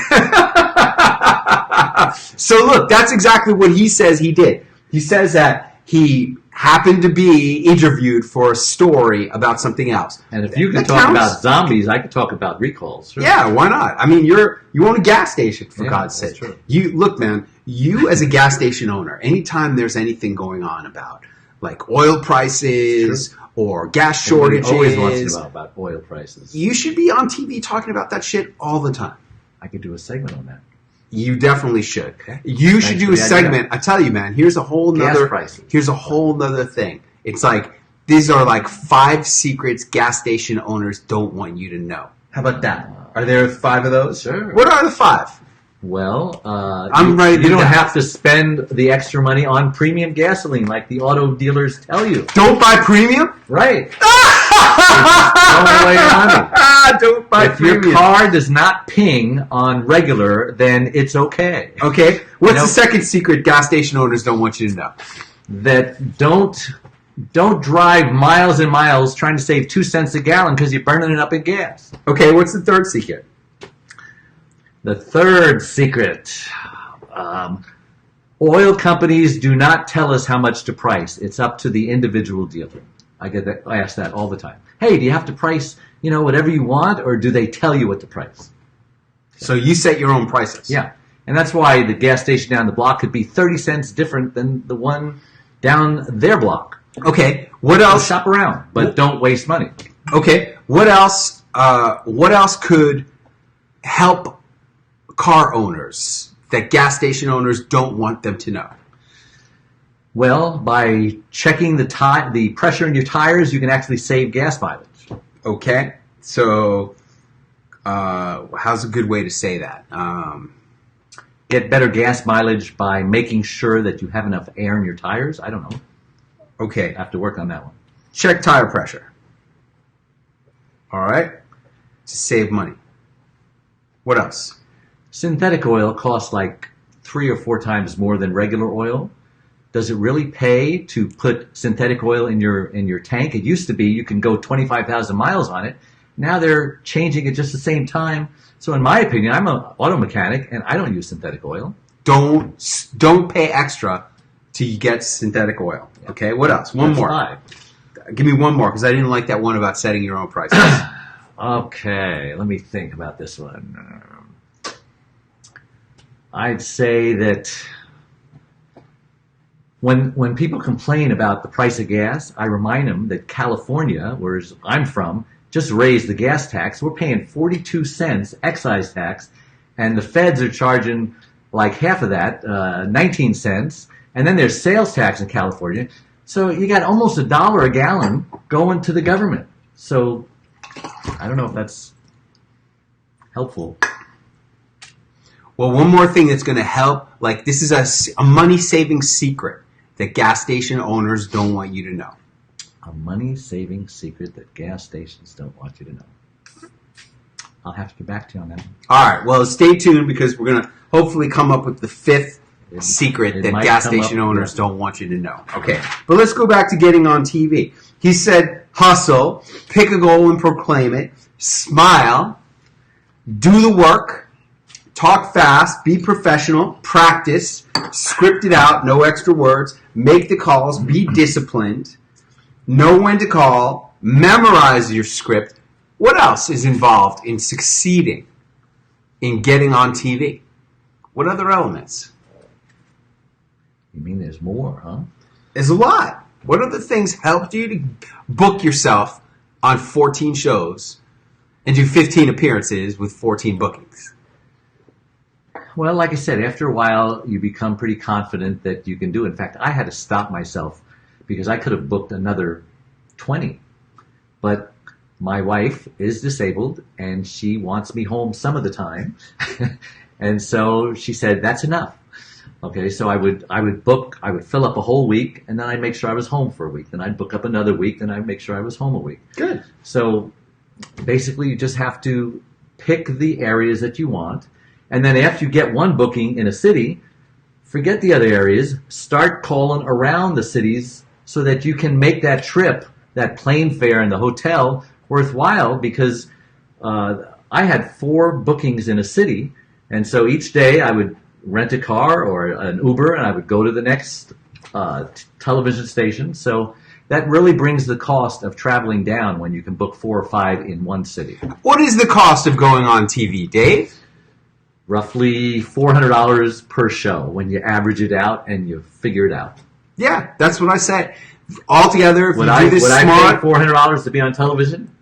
So look, that's exactly what he says he did. He says that he happened to be interviewed for a story about something else. And if you can talk about zombies, I could talk about recalls. Sure. Yeah, why not? I mean, you own a gas station, for God's sake. True. Look, man, you as a gas station owner, anytime there's anything going on about like oil prices or gas shortages. Always wants to know about oil prices. You should be on TV talking about that shit all the time. I could do a segment on that. You definitely should. Okay. You should do a segment. I tell you, man, here's a whole nother thing. It's like, these are like 5 secrets gas station owners don't want you to know. How about that? Are there 5 of those? Sure. What are the 5? Well, I'm ready. You don't have to spend the extra money on premium gasoline like the auto dealers tell you. Don't buy premium? Right. Don't buy premium. If your car does not ping on regular, then it's okay. Okay. What's the second secret gas station owners don't want you to know? That don't drive miles and miles trying to save 2 cents a gallon because you're burning it up in gas. Okay. What's the third secret? The third secret, oil companies do not tell us how much to price. It's up to the individual dealer. I ask that all the time. Hey, do you have to price, whatever you want, or do they tell you what to price? So you set your own prices. Yeah, and that's why the gas station down the block could be 30 cents different than the one down their block. Okay, what else? So shop around, but don't waste money. Okay, what else? What else could help car owners that gas station owners don't want them to know? Well, by checking the pressure in your tires, you can actually save gas mileage. Okay, so how's a good way to say that? Get better gas mileage by making sure that you have enough air in your tires. I don't know. Okay, I have to work on that one. Check tire pressure. All right, to save money. What else? Synthetic oil costs like 3 or 4 times more than regular oil. Does it really pay to put synthetic oil in your tank? It used to be you can go 25,000 miles on it. Now they're changing it just the same time. So in my opinion, I'm an auto mechanic and I don't use synthetic oil. Don't pay extra to get synthetic oil. Okay, what else? One That's more. 5. Give me one more, because I didn't like that one about setting your own prices. Okay, let me think about this one. I'd say that when people complain about the price of gas, I remind them that California, where I'm from, just raised the gas tax. We're paying 42 cents excise tax, and the feds are charging like half of that, 19 cents. And then there's sales tax in California. So you got almost $1 a gallon going to the government. So I don't know if that's helpful. Well, one more thing that's going to help, like this is a money-saving secret that gas station owners don't want you to know. A money-saving secret that gas stations don't want you to know. I'll have to get back to you on that one. All right. Well, stay tuned, because we're going to hopefully come up with the 5th secret that gas station owners don't want you to know. Okay. But let's go back to getting on TV. He said, hustle, pick a goal and proclaim it, smile, do the work, talk fast, be professional, practice, script it out, no extra words, make the calls, be disciplined, know when to call, memorize your script. What else is involved in succeeding in getting on TV? What other elements? You mean there's more, huh? There's a lot. What other things helped you to book yourself on 14 shows and do 15 appearances with 14 bookings? Well, like I said, after a while, you become pretty confident that you can do it. In fact, I had to stop myself because I could have booked another 20. But my wife is disabled, and she wants me home some of the time. And so she said, that's enough. Okay, so I would fill up a whole week, and then I'd make sure I was home for a week. Then I'd book up another week, then I'd make sure I was home a week. Good. So basically, you just have to pick the areas that you want. And then after you get one booking in a city, forget the other areas. Start calling around the cities so that you can make that trip, that plane fare and the hotel worthwhile, because I had 4 bookings in a city. And so each day I would rent a car or an Uber, and I would go to the next television station. So that really brings the cost of traveling down when you can book 4 or 5 in one city. What is the cost of going on TV, Dave? Roughly $400 per show when you average it out and you figure it out. Yeah, that's what I said. Altogether, if would you I do this pay smart, $400 to be on television?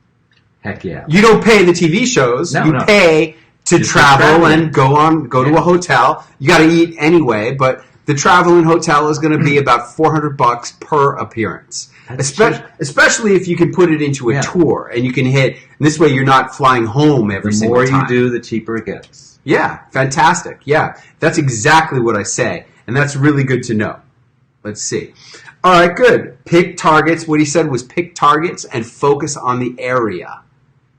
Heck yeah. you don't pay the TV shows. No, you no. pay to Just travel for and go to a hotel. You got to eat anyway, but the travel and hotel is going to be about $400 per appearance. Especially if you can put it into a tour and you can hit. And this way, you're not flying home every single time. The more you do, the cheaper it gets. Yeah, fantastic. Yeah, that's exactly what I say, and that's really good to know. Let's see. All right, good. Pick targets. What he said was pick targets and focus on the area.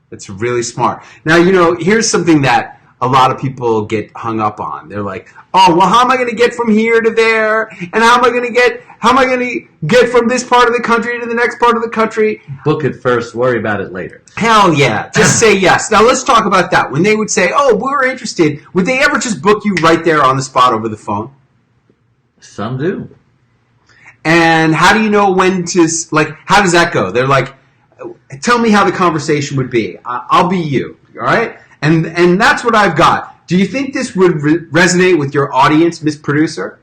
That's really smart. Now, here's something that a lot of people get hung up on. They're like, oh, well, how am I going to get from here to there? And how am I going to get from this part of the country to the next part of the country? Book it first, worry about it later. Hell yeah. Just say yes. Now, let's talk about that. When they would say, oh, we're interested, would they ever just book you right there on the spot over the phone? Some do. And how do you know when to, how does that go? They're like, tell me how the conversation would be. I'll be you, all right? And that's what I've got. Do you think this would resonate with your audience, Miss Producer?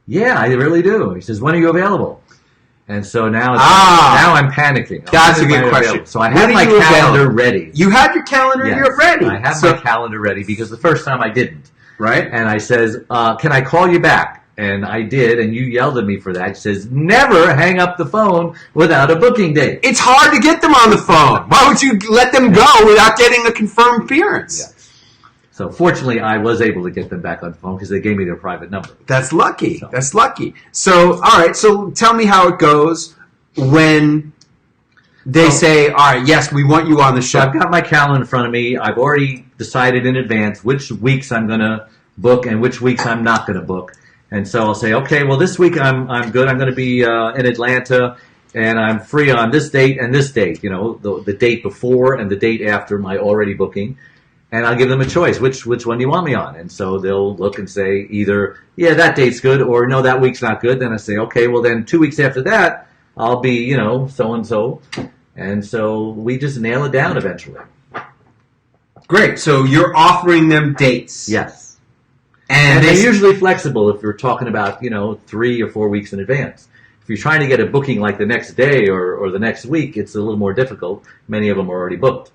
Yeah, I really do. He says, when are you available? And so now I'm panicking. That's a good question. So I had my calendar ready. You had your calendar ready. I had my calendar ready because the first time I didn't. Right. And I says, can I call you back? And I did, and you yelled at me for that. He says, never hang up the phone without a booking date. It's hard to get them on the phone. Why would you let them go without getting a confirmed appearance? Yeah. So fortunately, I was able to get them back on the phone because they gave me their private number. That's lucky. So. That's lucky. So, all right, so tell me how it goes when they say, all right, yes, we want you on the show. So I've got my calendar in front of me. I've already decided in advance which weeks I'm going to book and which weeks I'm not going to book. And so I'll say, okay, well, this week I'm good. I'm going to be in Atlanta, and I'm free on this date and this date, the date before and the date after my already booking. And I'll give them a choice. Which one do you want me on? And so they'll look and say either, yeah, that date's good, or no, that week's not good. Then I say, okay, well then 2 weeks after that, I'll be, so-and-so. And so we just nail it down eventually. Great. So you're offering them dates. Yes. And they're usually flexible if you're talking about, 3 or 4 weeks in advance. If you're trying to get a booking like the next day or the next week, it's a little more difficult. Many of them are already booked.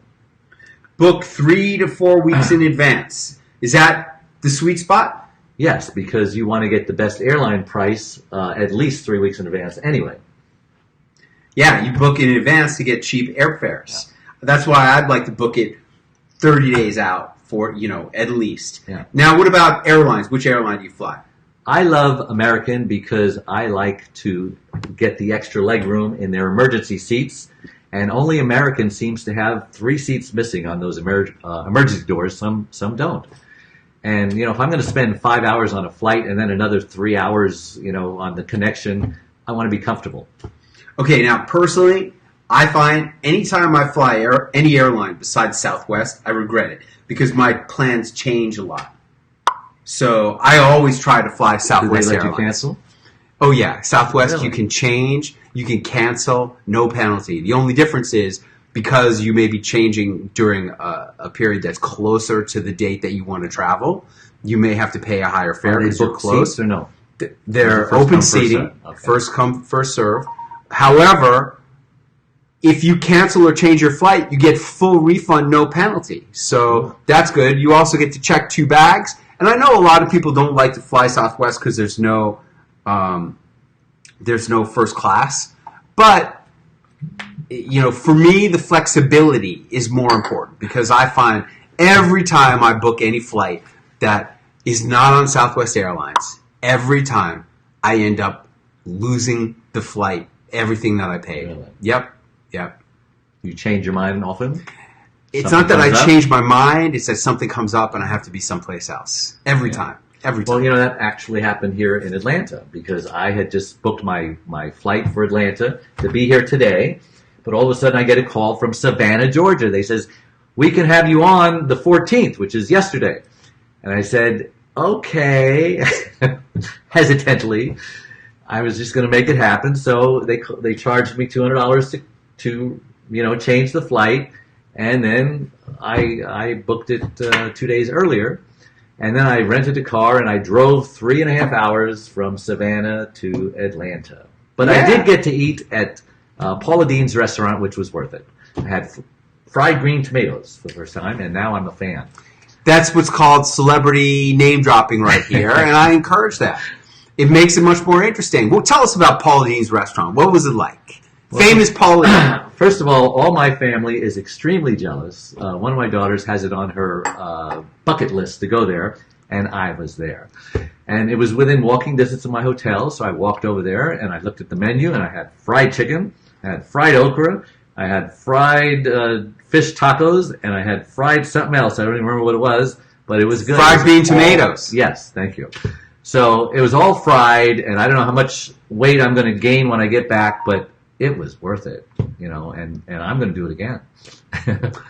Book 3 to 4 weeks in advance. Is that the sweet spot? Yes, because you want to get the best airline price at least 3 weeks in advance anyway. Yeah, you book it in advance to get cheap airfares. Yeah. That's why I'd like to book it 30 days out for, at least. Yeah. Now, what about airlines? Which airline do you fly? I love American because I like to get the extra leg room in their emergency seats. And only American seems to have 3 seats missing on those emergency doors. Some don't. And, if I'm going to spend 5 hours on a flight and then another 3 hours, on the connection, I want to be comfortable. Okay, now, personally, I find anytime I fly any airline besides Southwest, I regret it because my plans change a lot. So I always try to fly Southwest Do they let Airlines. you cancel? Oh, yeah. Southwest, Really? You can change, you can cancel, no penalty. The only difference is because you may be changing during a period that's closer to the date that you want to travel, you may have to pay a higher fare because you're close. Seats or no? They're open seating, first come, first serve. However, if you cancel or change your flight, you get full refund, no penalty. So that's good. You also get to check 2 bags. And I know a lot of people don't like to fly Southwest because there's no first class. But, for me, the flexibility is more important because I find every time I book any flight that is not on Southwest Airlines, every time I end up losing the flight, everything that I paid. Really? Yep. You change your mind often? It's Something not that I comes up? change my mind. It's that something comes up and I have to be someplace else. Every time. Well, that actually happened here in Atlanta because I had just booked my flight for Atlanta to be here today. But all of a sudden I get a call from Savannah, Georgia. They says, we can have you on the 14th, which is yesterday. And I said, okay, hesitantly. I was just going to make it happen. So they charged me $200 to change the flight. And then I booked it 2 days earlier. And then I rented a car and I drove 3.5 hours from Savannah to Atlanta. But I did get to eat at Paula Deen's restaurant, which was worth it. I had fried green tomatoes for the first time, and now I'm a fan. That's what's called celebrity name dropping right here, and I encourage that. It makes it much more interesting. Well, tell us about Paula Deen's restaurant. What was it like? Well, famous Paula Deen. First of all my family is extremely jealous. One of my daughters has it on her bucket list to go there, and I was there. And it was within walking distance of my hotel, so I walked over there, and I looked at the menu, and I had fried chicken, I had fried okra, I had fried fish tacos, and I had fried something else. I don't even remember what it was, but it was good. Fried bean tomatoes. Yes, thank you. So it was all fried, and I don't know how much weight I'm going to gain when I get back, but it was worth it, and I'm going to do it again.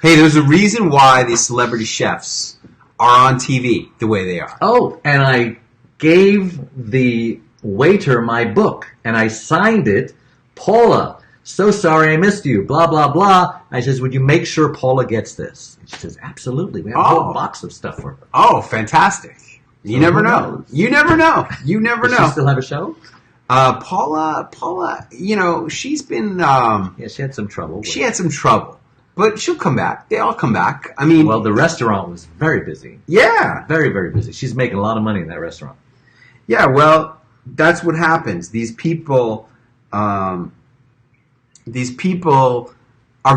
Hey, there's a reason why these celebrity chefs are on TV the way they are. Oh, and I gave the waiter my book, and I signed it, Paula, so sorry I missed you, blah, blah, blah. I says, would you make sure Paula gets this? And she says, absolutely. We have a whole box of stuff for her. Oh, fantastic. You never know. You never know. You never know. Does she still have a show? Paula, she's been... yeah, she had some trouble. She had some trouble. But she'll come back. They all come back. I mean... Well, the restaurant was very busy. Yeah. Very, very busy. She's making a lot of money in that restaurant. Yeah, well, that's what happens. These people are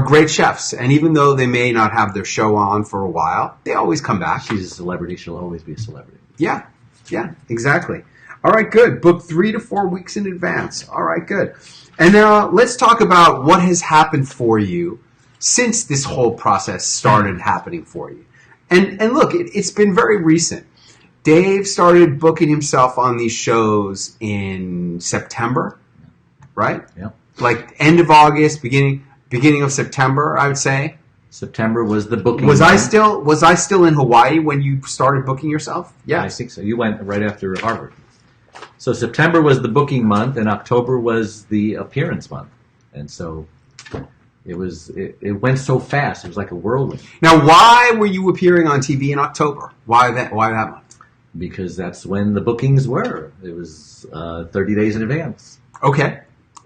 great chefs. And even though they may not have their show on for a while, they always come back. She's a celebrity. She'll always be a celebrity. Yeah, exactly. All right, good. Book 3 to 4 weeks in advance. All right, good. And now let's talk about what has happened for you since this whole process started happening for you. And look, it's been very recent. Dave started booking himself on these shows in September, right? Yeah. Like end of August, beginning of September, I would say. September was the booking. Was I still in Hawaii when you started booking yourself? Yeah, I think so. You went right after Harvard. So September was the booking month, and October was the appearance month, and so it went so fast. It was like a whirlwind. Now, why were you appearing on TV in October? Why that month? Because that's when the bookings were. It was 30 days in advance. Okay,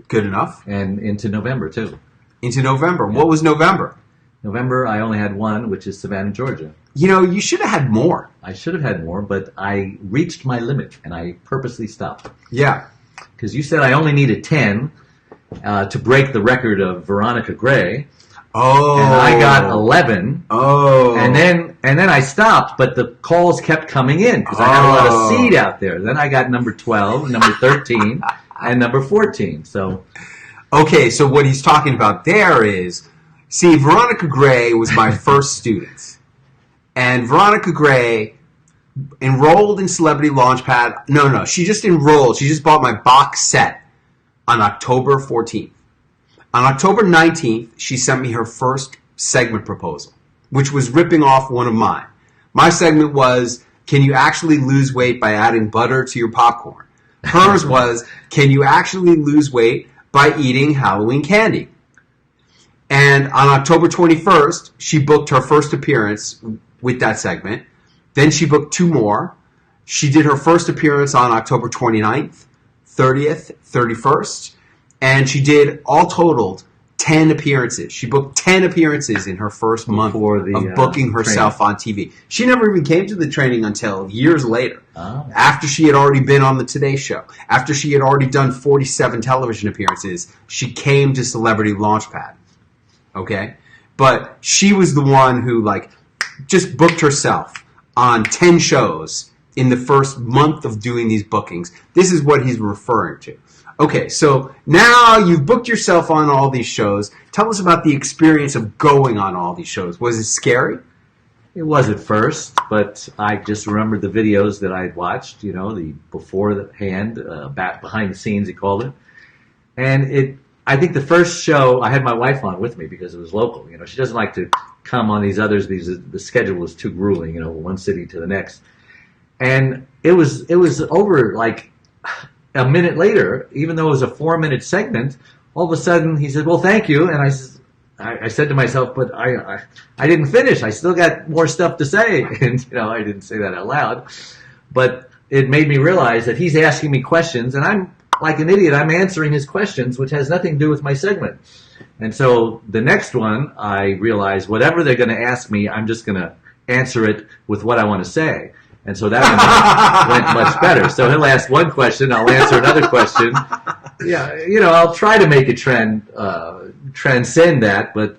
good enough. And into November too. Into November. Yeah. What was November? November, I only had one, which is Savannah, Georgia. You know, you should have had more. I should have had more, but I reached my limit, and I purposely stopped. Yeah. Because you said I only needed 10 to break the record of Veronica Gray. Oh. And I got 11. Oh. And then I stopped, but the calls kept coming in because I had a lot of seed out there. Then I got number 12, number 13, and number 14. So. Okay, so what he's talking about there is, see, Veronica Gray was my first student. And Veronica Gray enrolled in Celebrity Launchpad. No, she just enrolled. She just bought my box set on October 14th. On October 19th, she sent me her first segment proposal, which was ripping off one of mine. My segment was, can you actually lose weight by adding butter to your popcorn? Hers was, can you actually lose weight by eating Halloween candy? And on October 21st, she booked her first appearance with that segment. Then she booked 2 more. She did her first appearance on October 29th, 30th, 31st. And she did, all totaled, 10 appearances. She booked 10 appearances in her first month of booking herself on TV. She never even came to the training until years later. Oh. After she had already been on the Today Show. After she had already done 47 television appearances, she came to Celebrity Launchpad. Okay? But she was the one who, just booked herself on 10 shows in the first month of doing these bookings. This is what he's referring to. Okay, so now you've booked yourself on all these shows. Tell us about the experience of going on all these shows. Was it scary? It was at first, but I just remembered the videos that I had watched, the beforehand, behind the scenes, he called it. And I think the first show, I had my wife on with me because it was local. She doesn't like to come on these others because the schedule was too grueling, one city to the next. And it was over like a minute later, even though it was a 4-minute segment. All of a sudden he said, well, thank you. And I said to myself, but I didn't finish. I still got more stuff to say. And, I didn't say that out loud. But it made me realize that he's asking me questions, and I'm like an idiot. I'm answering his questions, which has nothing to do with my segment. And so the next one, I realized whatever they're going to ask me, I'm just going to answer it with what I want to say. And so that went much better. So he'll ask one question, I'll answer another question. Yeah, I'll try to make it transcend that, but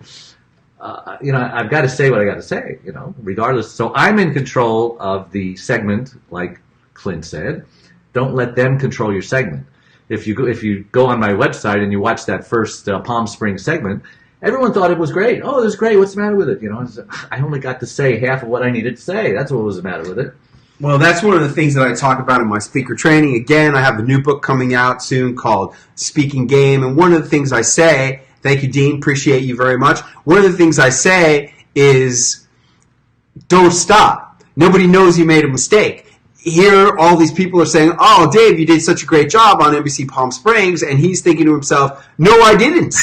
I've got to say what I got to say, regardless. So I'm in control of the segment, like Clint said. Don't let them control your segment. If you go on my website and you watch that first Palm Springs segment, everyone thought it was great. Oh, this is great. What's the matter with it? I only got to say half of what I needed to say. That's what was the matter with it. Well, that's one of the things that I talk about in my speaker training. Again, I have a new book coming out soon called Speaking Game. And one of the things I say, thank you, Dean, appreciate you very much. One of the things I say is, don't stop. Nobody knows you made a mistake. Here, all these people are saying, oh, Dave, you did such a great job on NBC Palm Springs. And he's thinking to himself, no, I didn't.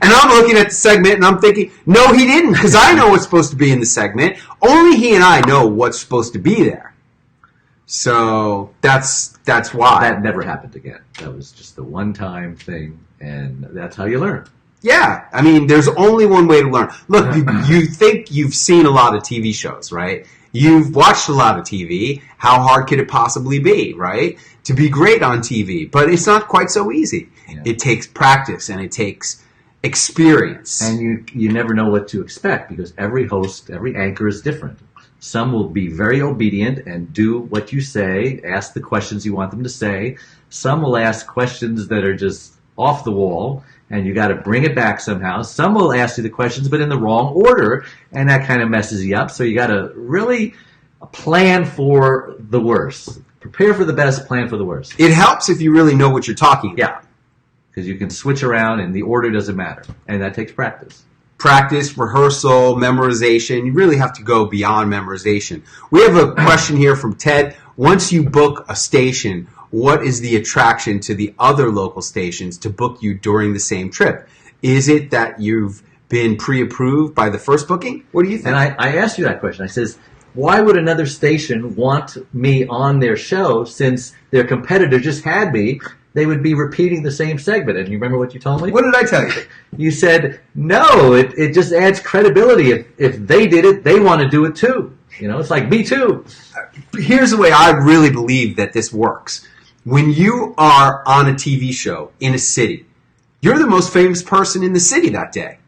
And I'm looking at the segment and I'm thinking, no, he didn't, because I know what's supposed to be in the segment. Only he and I know what's supposed to be there. So that's why. That never happened again. That was just a one-time thing, and that's how you learn. Yeah, I mean, there's only one way to learn. Look, you think you've seen a lot of TV shows, right? You've watched a lot of TV. How hard could it possibly be, right? To be great on TV. But it's not quite so easy. Yeah. It takes practice and it takes experience. And you never know what to expect because every host, every anchor is different. Some will be very obedient and do what you say, ask the questions you want them to say. Some will ask questions that are just off the wall, and you got to bring it back somehow. Some will ask you the questions, but in the wrong order, and that kind of messes you up. So you got to really plan for the worst. Prepare for the best, plan for the worst. It helps if you really know what you're talking about. Yeah, because you can switch around, and the order doesn't matter, and that takes practice. practice, rehearsal, memorization. You really have to go beyond memorization. We have a question here from Ted. Once you book a station, what is the attraction to the other local stations to book you during the same trip? Is it that you've been pre-approved by the first booking? What do you think? And I asked you that question. I says, why would another station want me on their show since their competitor just had me? They would be repeating the same segment. And you remember what you told me? What did I tell you? You said, no, it just adds credibility. If they did it, they want to do it too. It's like me too. Here's the way I really believe that this works. When you are on a TV show in a city, you're the most famous person in the city that day.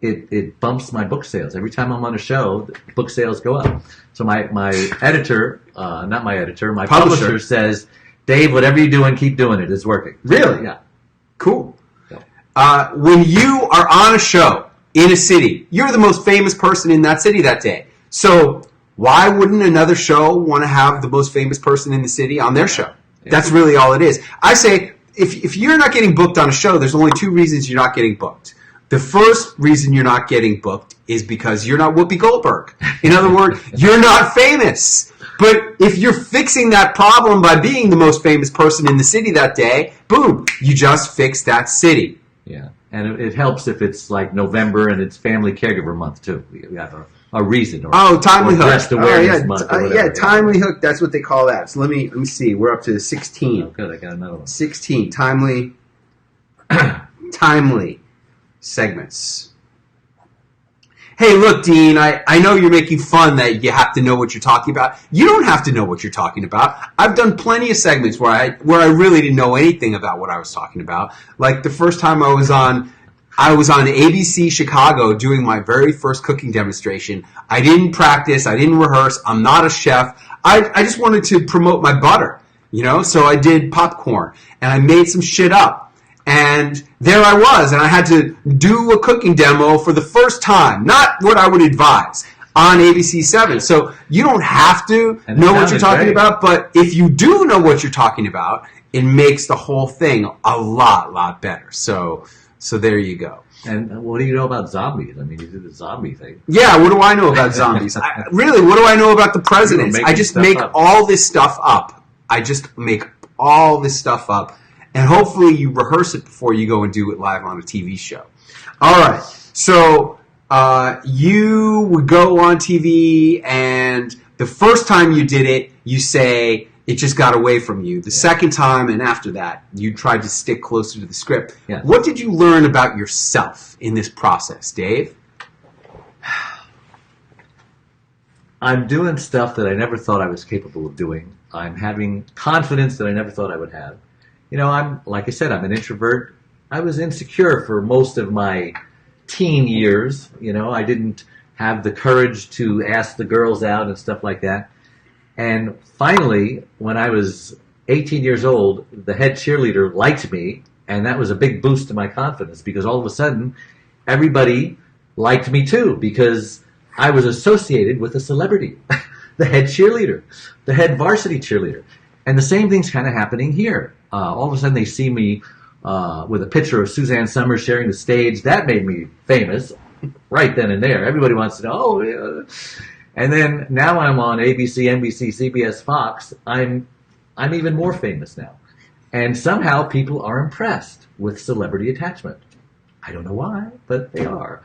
It bumps my book sales. Every time I'm on a show, book sales go up. So my editor, not my editor, my publisher says, Dave, whatever you're doing, keep doing it. It's working. Really? Yeah. Cool. When you are on a show in a city, you're the most famous person in that city that day. So why wouldn't another show want to have the most famous person in the city on their show? Yeah. That's really all it is. I say, if you're not getting booked on a show, there's only two reasons you're not getting booked. The first reason you're not getting booked is because you're not Whoopi Goldberg. In other words, you're not famous. But if you're fixing that problem by being the most famous person in the city that day, boom, you just fixed that city. Yeah, and it helps if it's like November and it's Family Caregiver Month too. We have a reason. Timely hook. Breast Awareness Month. Timely hook. That's what they call that. So let me see. We're up to 16. Oh, good. I got another one. 16 timely segments. Hey, look, Dean, I know you're making fun that you have to know what you're talking about. You don't have to know what you're talking about. I've done plenty of segments where I really didn't know anything about what I was talking about. Like the first time I was on ABC Chicago doing my very first cooking demonstration. I didn't practice. I didn't rehearse. I'm not a chef. I just wanted to promote my butter, so I did popcorn and I made some shit up. And there I was, and I had to do a cooking demo for the first time, not what I would advise, on ABC 7. So you don't have to know what you're talking about, but if you do know what you're talking about, it makes the whole thing a lot better. So there you go. And what do you know about zombies? I mean, you do the zombie thing. Yeah, what do I know about zombies? Really, what do I know about the presidents? I just make all this stuff up. And hopefully you rehearse it before you go and do it live on a TV show. All right. So you would go on TV, and the first time you did it, you say it just got away from you. The second time and after that, you tried to stick closer to the script. Yeah. What did you learn about yourself in this process, Dave? I'm doing stuff that I never thought I was capable of doing. I'm having confidence that I never thought I would have. Like I said, I'm an introvert. I was insecure for most of my teen years. I didn't have the courage to ask the girls out and stuff like that. And finally, when I was 18 years old, the head cheerleader liked me, and that was a big boost to my confidence because all of a sudden, everybody liked me too because I was associated with a celebrity, the head cheerleader, the head varsity cheerleader. And the same thing's kind of happening here. All of a sudden they see me with a picture of Suzanne Summers sharing the stage. That made me famous right then and there. Everybody wants to know. Oh, yeah. And then now I'm on ABC, NBC, CBS, Fox. I'm even more famous now. And somehow people are impressed with celebrity attachment. I don't know why, but they are.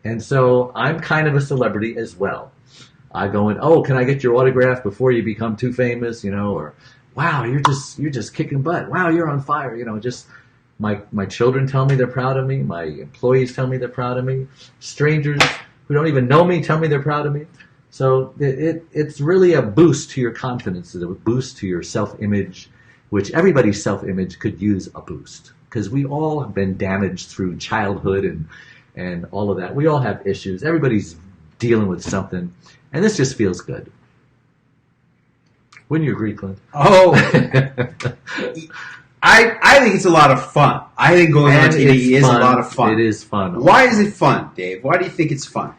And so I'm kind of a celebrity as well. I go in, oh, can I get your autograph before you become too famous, or wow, you're just kicking butt. Wow, you're on fire, just my children tell me they're proud of me, my employees tell me they're proud of me, strangers who don't even know me tell me they're proud of me. So it's really a boost to your confidence, a boost to your self-image, which everybody's self-image could use a boost because we all have been damaged through childhood and all of that. We all have issues. Everybody's dealing with something. And this just feels good. Wouldn't you agree, Clint? Oh, I think it's a lot of fun. I think going on TV is a lot of fun. It is fun. Why is it fun, Dave? Why do you think it's fun?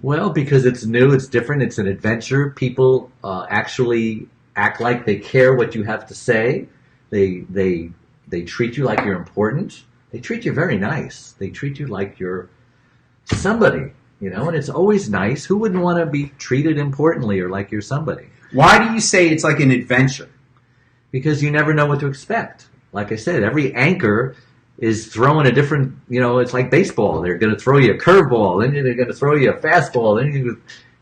Well, because it's new, it's different, it's an adventure. People actually act like they care what you have to say. They treat you like you're important. They treat you very nice. They treat you like you're somebody, and it's always nice. Who wouldn't want to be treated importantly or like you're somebody? Why do you say it's like an adventure? Because you never know what to expect. Like I said, every anchor is throwing a different, it's like baseball. They're going to throw you a curveball, then they're going to throw you a fastball, then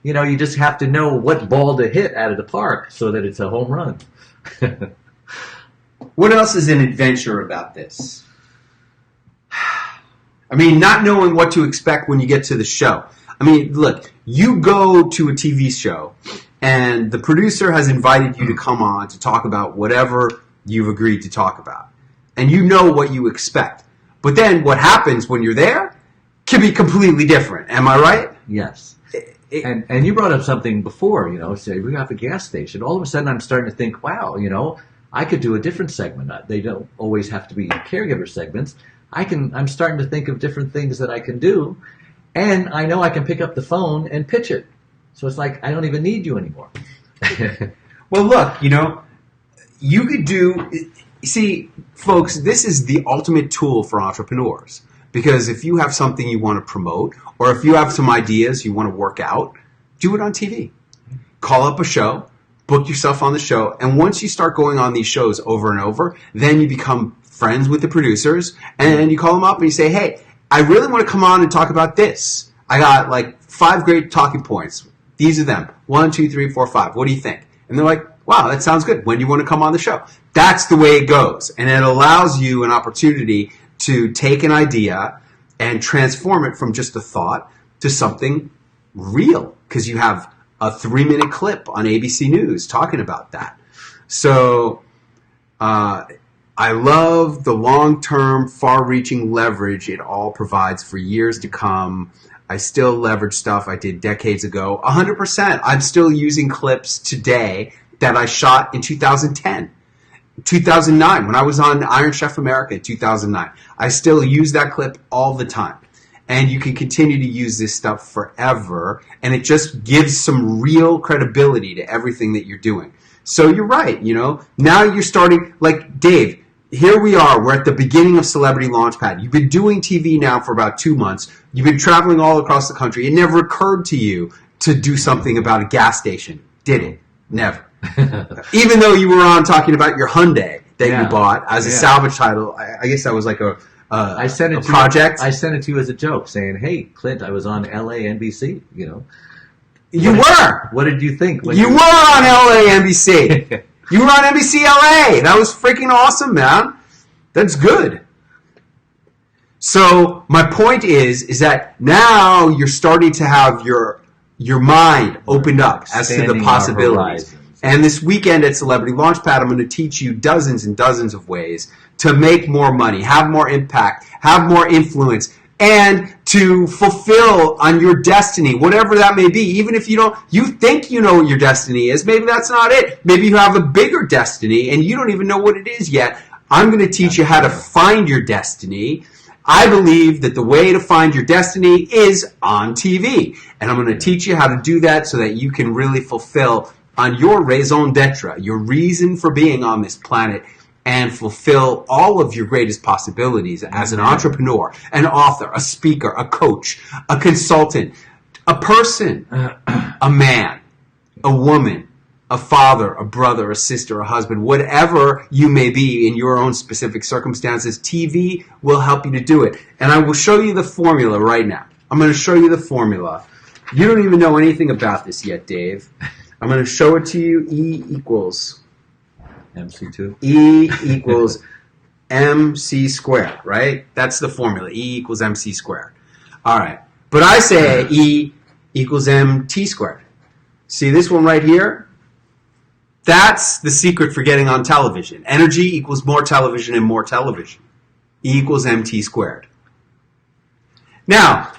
you just have to know what ball to hit out of the park so that it's a home run. What else is an adventure about this? I mean, not knowing what to expect when you get to the show. I mean, look, you go to a TV show, and the producer has invited you to come on to talk about whatever you've agreed to talk about. And you know what you expect. But then what happens when you're there can be completely different. Am I right? Yes. And you brought up something before, say we have a gas station. All of a sudden I'm starting to think, wow, I could do a different segment. They don't always have to be caregiver segments. I'm starting to think of different things that I can do, and I know I can pick up the phone and pitch it. So it's like I don't even need you anymore. Well, look, you could do. See, folks, this is the ultimate tool for entrepreneurs, because if you have something you want to promote, or if you have some ideas you want to work out, do it on TV. Call up a show, book yourself on the show, and once you start going on these shows over and over, then you become friends with the producers, and you call them up and you say, hey, I really want to come on and talk about this. I got like 5 great talking points. These are them. 1, 2, 3, 4, 5. What do you think? And they're like, wow, that sounds good. When do you want to come on the show? That's the way it goes. And it allows you an opportunity to take an idea and transform it from just a thought to something real, because you have a 3-minute clip on ABC News talking about that. So I love the long-term, far-reaching leverage it all provides for years to come. I still leverage stuff I did decades ago. 100%. I'm still using clips today that I shot in 2010, 2009, when I was on Iron Chef America in 2009. I still use that clip all the time. And you can continue to use this stuff forever, and it just gives some real credibility to everything that you're doing. So you're right, now you're starting, like Dave, here we are, we're at the beginning of Celebrity Launchpad. You've been doing TV now for about 2 months. You've been traveling all across the country. It never occurred to you to do something about a gas station, did it? Never. Even though you were on talking about your Hyundai that you bought as a salvage title, I guess that was like a project. I sent it to you as a joke, saying, "Hey, Clint, I was on LA NBC." You were. What did you think? You were on LA NBC. You were on NBC LA. That was freaking awesome, man. That's good. So my point is that now you're starting to have your mind opened up as to the possibilities. And this weekend at Celebrity Launchpad, I'm going to teach you dozens and dozens of ways to make more money, have more impact, have more influence, and to fulfill on your destiny, whatever that may be. Even if you think you know what your destiny is, maybe that's not it. Maybe you have a bigger destiny and you don't even know what it is yet. I'm going to teach you how to find your destiny. I believe that the way to find your destiny is on TV. And I'm going to teach you how to do that so that you can really fulfill on your raison d'etre, your reason for being on this planet, and fulfill all of your greatest possibilities as an entrepreneur, an author, a speaker, a coach, a consultant, a person, a man, a woman, a father, a brother, a sister, a husband, whatever you may be in your own specific circumstances. TV will help you to do it. And I will show you the formula right now. I'm going to show you the formula. You don't even know anything about this yet, Dave. I'm going to show it to you. E equals MC2. E equals MC squared, right? That's the formula. E equals MC squared. All right. But I say E equals MT squared. See this one right here? That's the secret for getting on television. Energy equals more television and more television. E equals MT squared. Now,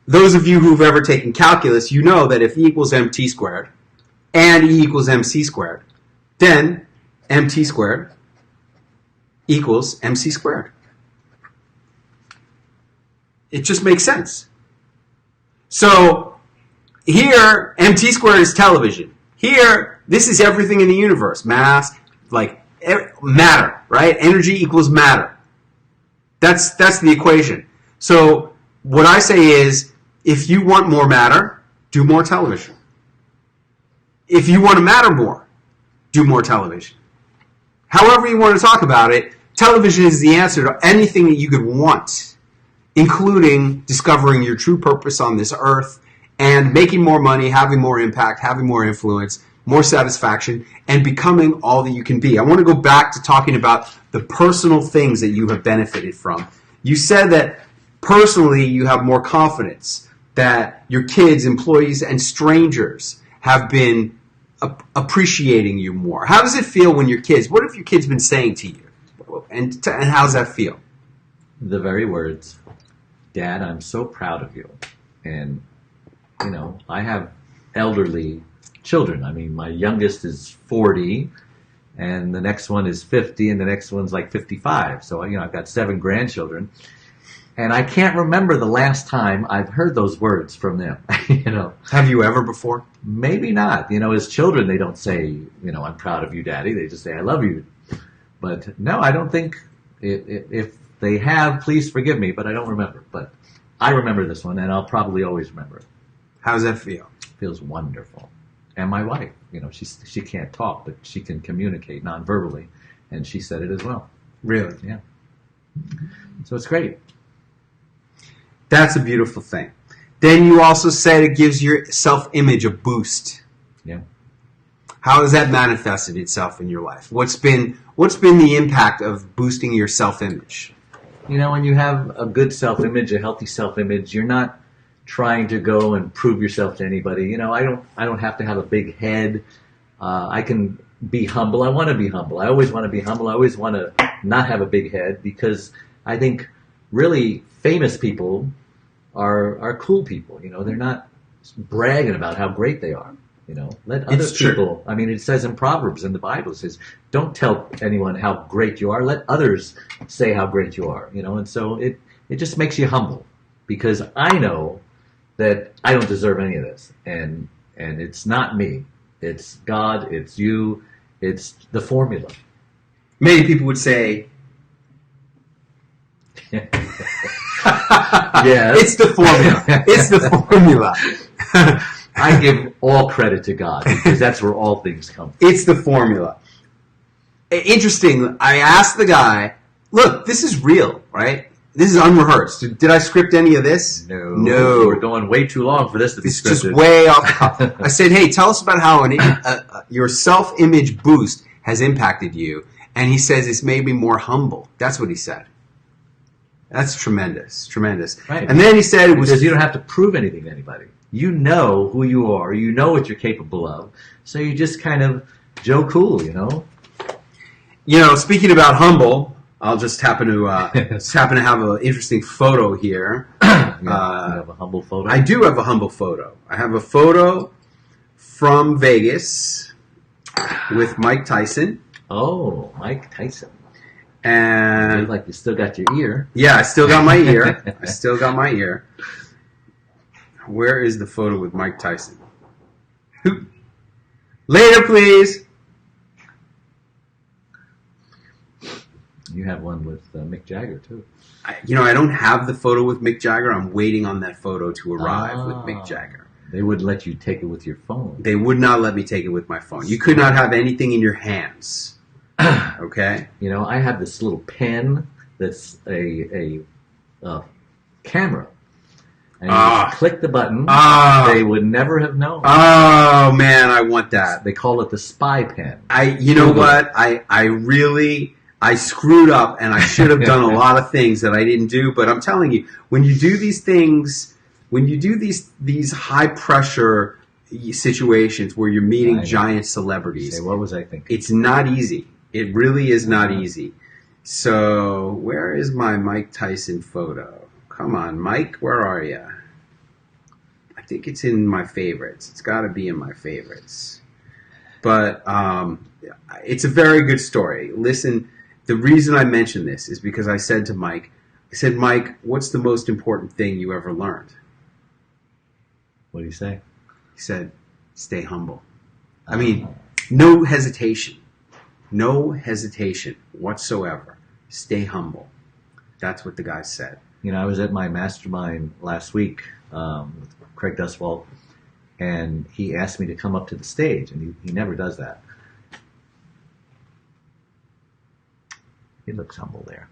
those of you who've ever taken calculus, you know that if E equals MT squared and E equals MC squared, then MT squared equals MC squared. It just makes sense. So here, MT squared is television. Here, this is everything in the universe. Mass, like matter, right? Energy equals matter. That's the equation. So what I say is, If you want more matter, do more television. If you want to matter more, do more television. However you want to talk about it, television is the answer to anything that you could want, including discovering your true purpose on this earth and making more money, having more impact, having more influence, more satisfaction, and becoming all that you can be. I want to go back to talking about the personal things that you have benefited from. You said that personally you have more confidence, that your kids, employees, and strangers have been appreciating you more. How does it feel when your kids, what have your kids been saying to you? And how does that feel? The very words, Dad, I'm so proud of you. And, I have elderly children. I mean, my youngest is 40, and the next one is 50, and the next one's like 55. So, I've got 7 grandchildren. And I can't remember the last time I've heard those words from them. Have you ever before? Maybe not. As children, they don't say, I'm proud of you, Daddy. They just say, I love you. But no, I don't think, if they have, please forgive me, but I don't remember. But I remember this one, and I'll probably always remember it. How does that feel? It feels wonderful. And my wife, she can't talk, but she can communicate non-verbally, and she said it as well. Really? Yeah. So it's great. That's a beautiful thing. Then you also said it gives your self-image a boost. Yeah. How has that manifested itself in your life? What's been the impact of boosting your self-image? When you have a good self-image, a healthy self-image, you're not trying to go and prove yourself to anybody. I don't have to have a big head. I can be humble. I want to be humble. I always want to be humble. I always want to not have a big head, because I think really famous people are cool people. They're not bragging about how great they are. Let other people. I mean, it says in Proverbs in the Bible, it says, "Don't tell anyone how great you are. Let others say how great you are." And so it just makes you humble, because I know that I don't deserve any of this, and it's not me. It's God. It's you. It's the formula. Many people would say, Yeah, it's the formula. It's the formula. I give all credit to God, because that's where all things come from. It's the formula. Interesting. I asked the guy, look, this is real, right? This is unrehearsed. Did I script any of this? No. We're going way too long for this to be scripted. It's just way off the cuff. I said, hey, tell us about how your self-image boost has impacted you. And he says it's made me more humble. That's what he said. That's tremendous. Tremendous. Right. And then he said it was... Because you don't have to prove anything to anybody. You know who you are. You know what you're capable of. So you just kind of Joe Cool, Speaking about humble, I'll just happen to have an interesting photo here. You have a humble photo? I do have a humble photo. I have a photo from Vegas with Mike Tyson. Oh, Mike Tyson. And you look like you still got your ear. Yeah, I still got my ear. Where is the photo with Mike Tyson? Later, please. You have one with Mick Jagger, too. I don't have the photo with Mick Jagger. I'm waiting on that photo to arrive with Mick Jagger. They wouldn't let you take it with your phone. They would not let me take it with my phone. You could not have anything in your hands. Okay? I have this little pen that's a camera. And you click the button. They would never have known. Oh, man, I want that. They call it the spy pen. You know what? I screwed up, and I should have done a lot of things that I didn't do. But I'm telling you, when you do these things, when you do these high-pressure situations where you're meeting giant celebrities... What was I thinking? It's not easy. It really is not easy. So, where is my Mike Tyson photo? Come on, Mike, where are you? I think it's in my favorites. It's got to be in my favorites. But it's a very good story. Listen, the reason I mention this is because I said to Mike, Mike, what's the most important thing you ever learned? What did he say? He said, stay humble. I mean, no hesitation. No hesitation whatsoever. Stay humble. That's what the guy said. I was at my mastermind last week with Craig Dustwalt, and he asked me to come up to the stage, and he never does that. He looks humble there.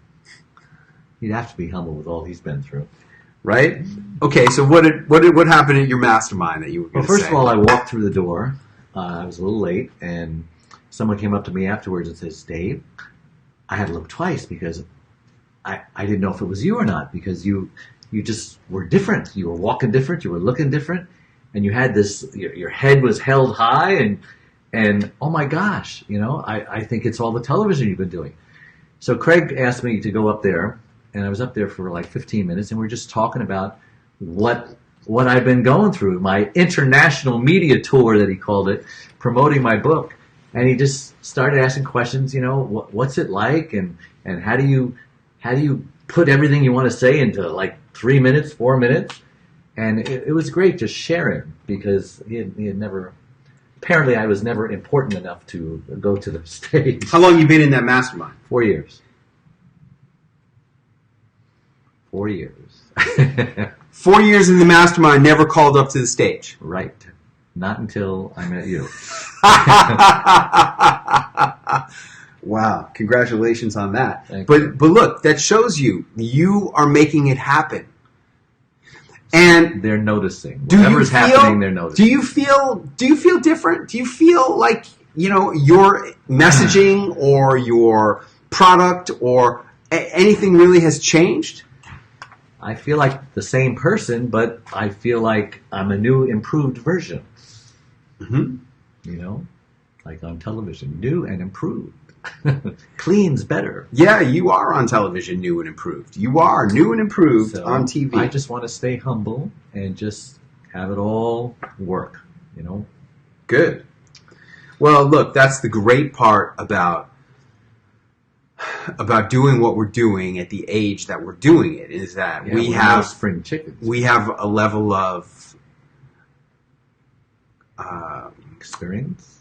He'd have to be humble with all he's been through. Right? Okay, so what happened at your mastermind that you were going to say? Well, first of all, I walked through the door. I was a little late, and someone came up to me afterwards and says, Dave, I had to look twice because I didn't know if it was you or not, because you just were different. You were walking different. You were looking different. And you had this, your head was held high, and oh my gosh, I think it's all the television you've been doing. So Craig asked me to go up there, and I was up there for like 15 minutes, and we were just talking about what I've been going through, my international media tour that he called it, promoting my book. And he just started asking questions, what's it like, and how do you put everything you want to say into like 3 minutes, 4 minutes? And it was great just sharing, because he had never, apparently I was never important enough to go to the stage. How long you been in that mastermind? 4 years. 4 years. 4 years in the mastermind, never called up to the stage. Right. Not until I met you. Wow. Congratulations on that. But look, that shows you are making it happen. And they're noticing. Whatever's happening, they're noticing. Do you feel different? Do you feel like, your messaging or your product or anything really has changed? I feel like the same person, but I feel like I'm a new, improved version. Mm-hmm. Like on television, new and improved. Clean's better. Yeah, you are on television, new and improved. You are new and improved on TV. I just want to stay humble and just have it all work, Good. Well, look, that's the great part about doing what we're doing at the age that we're doing it, is that we have spring chickens. We have a level of experience.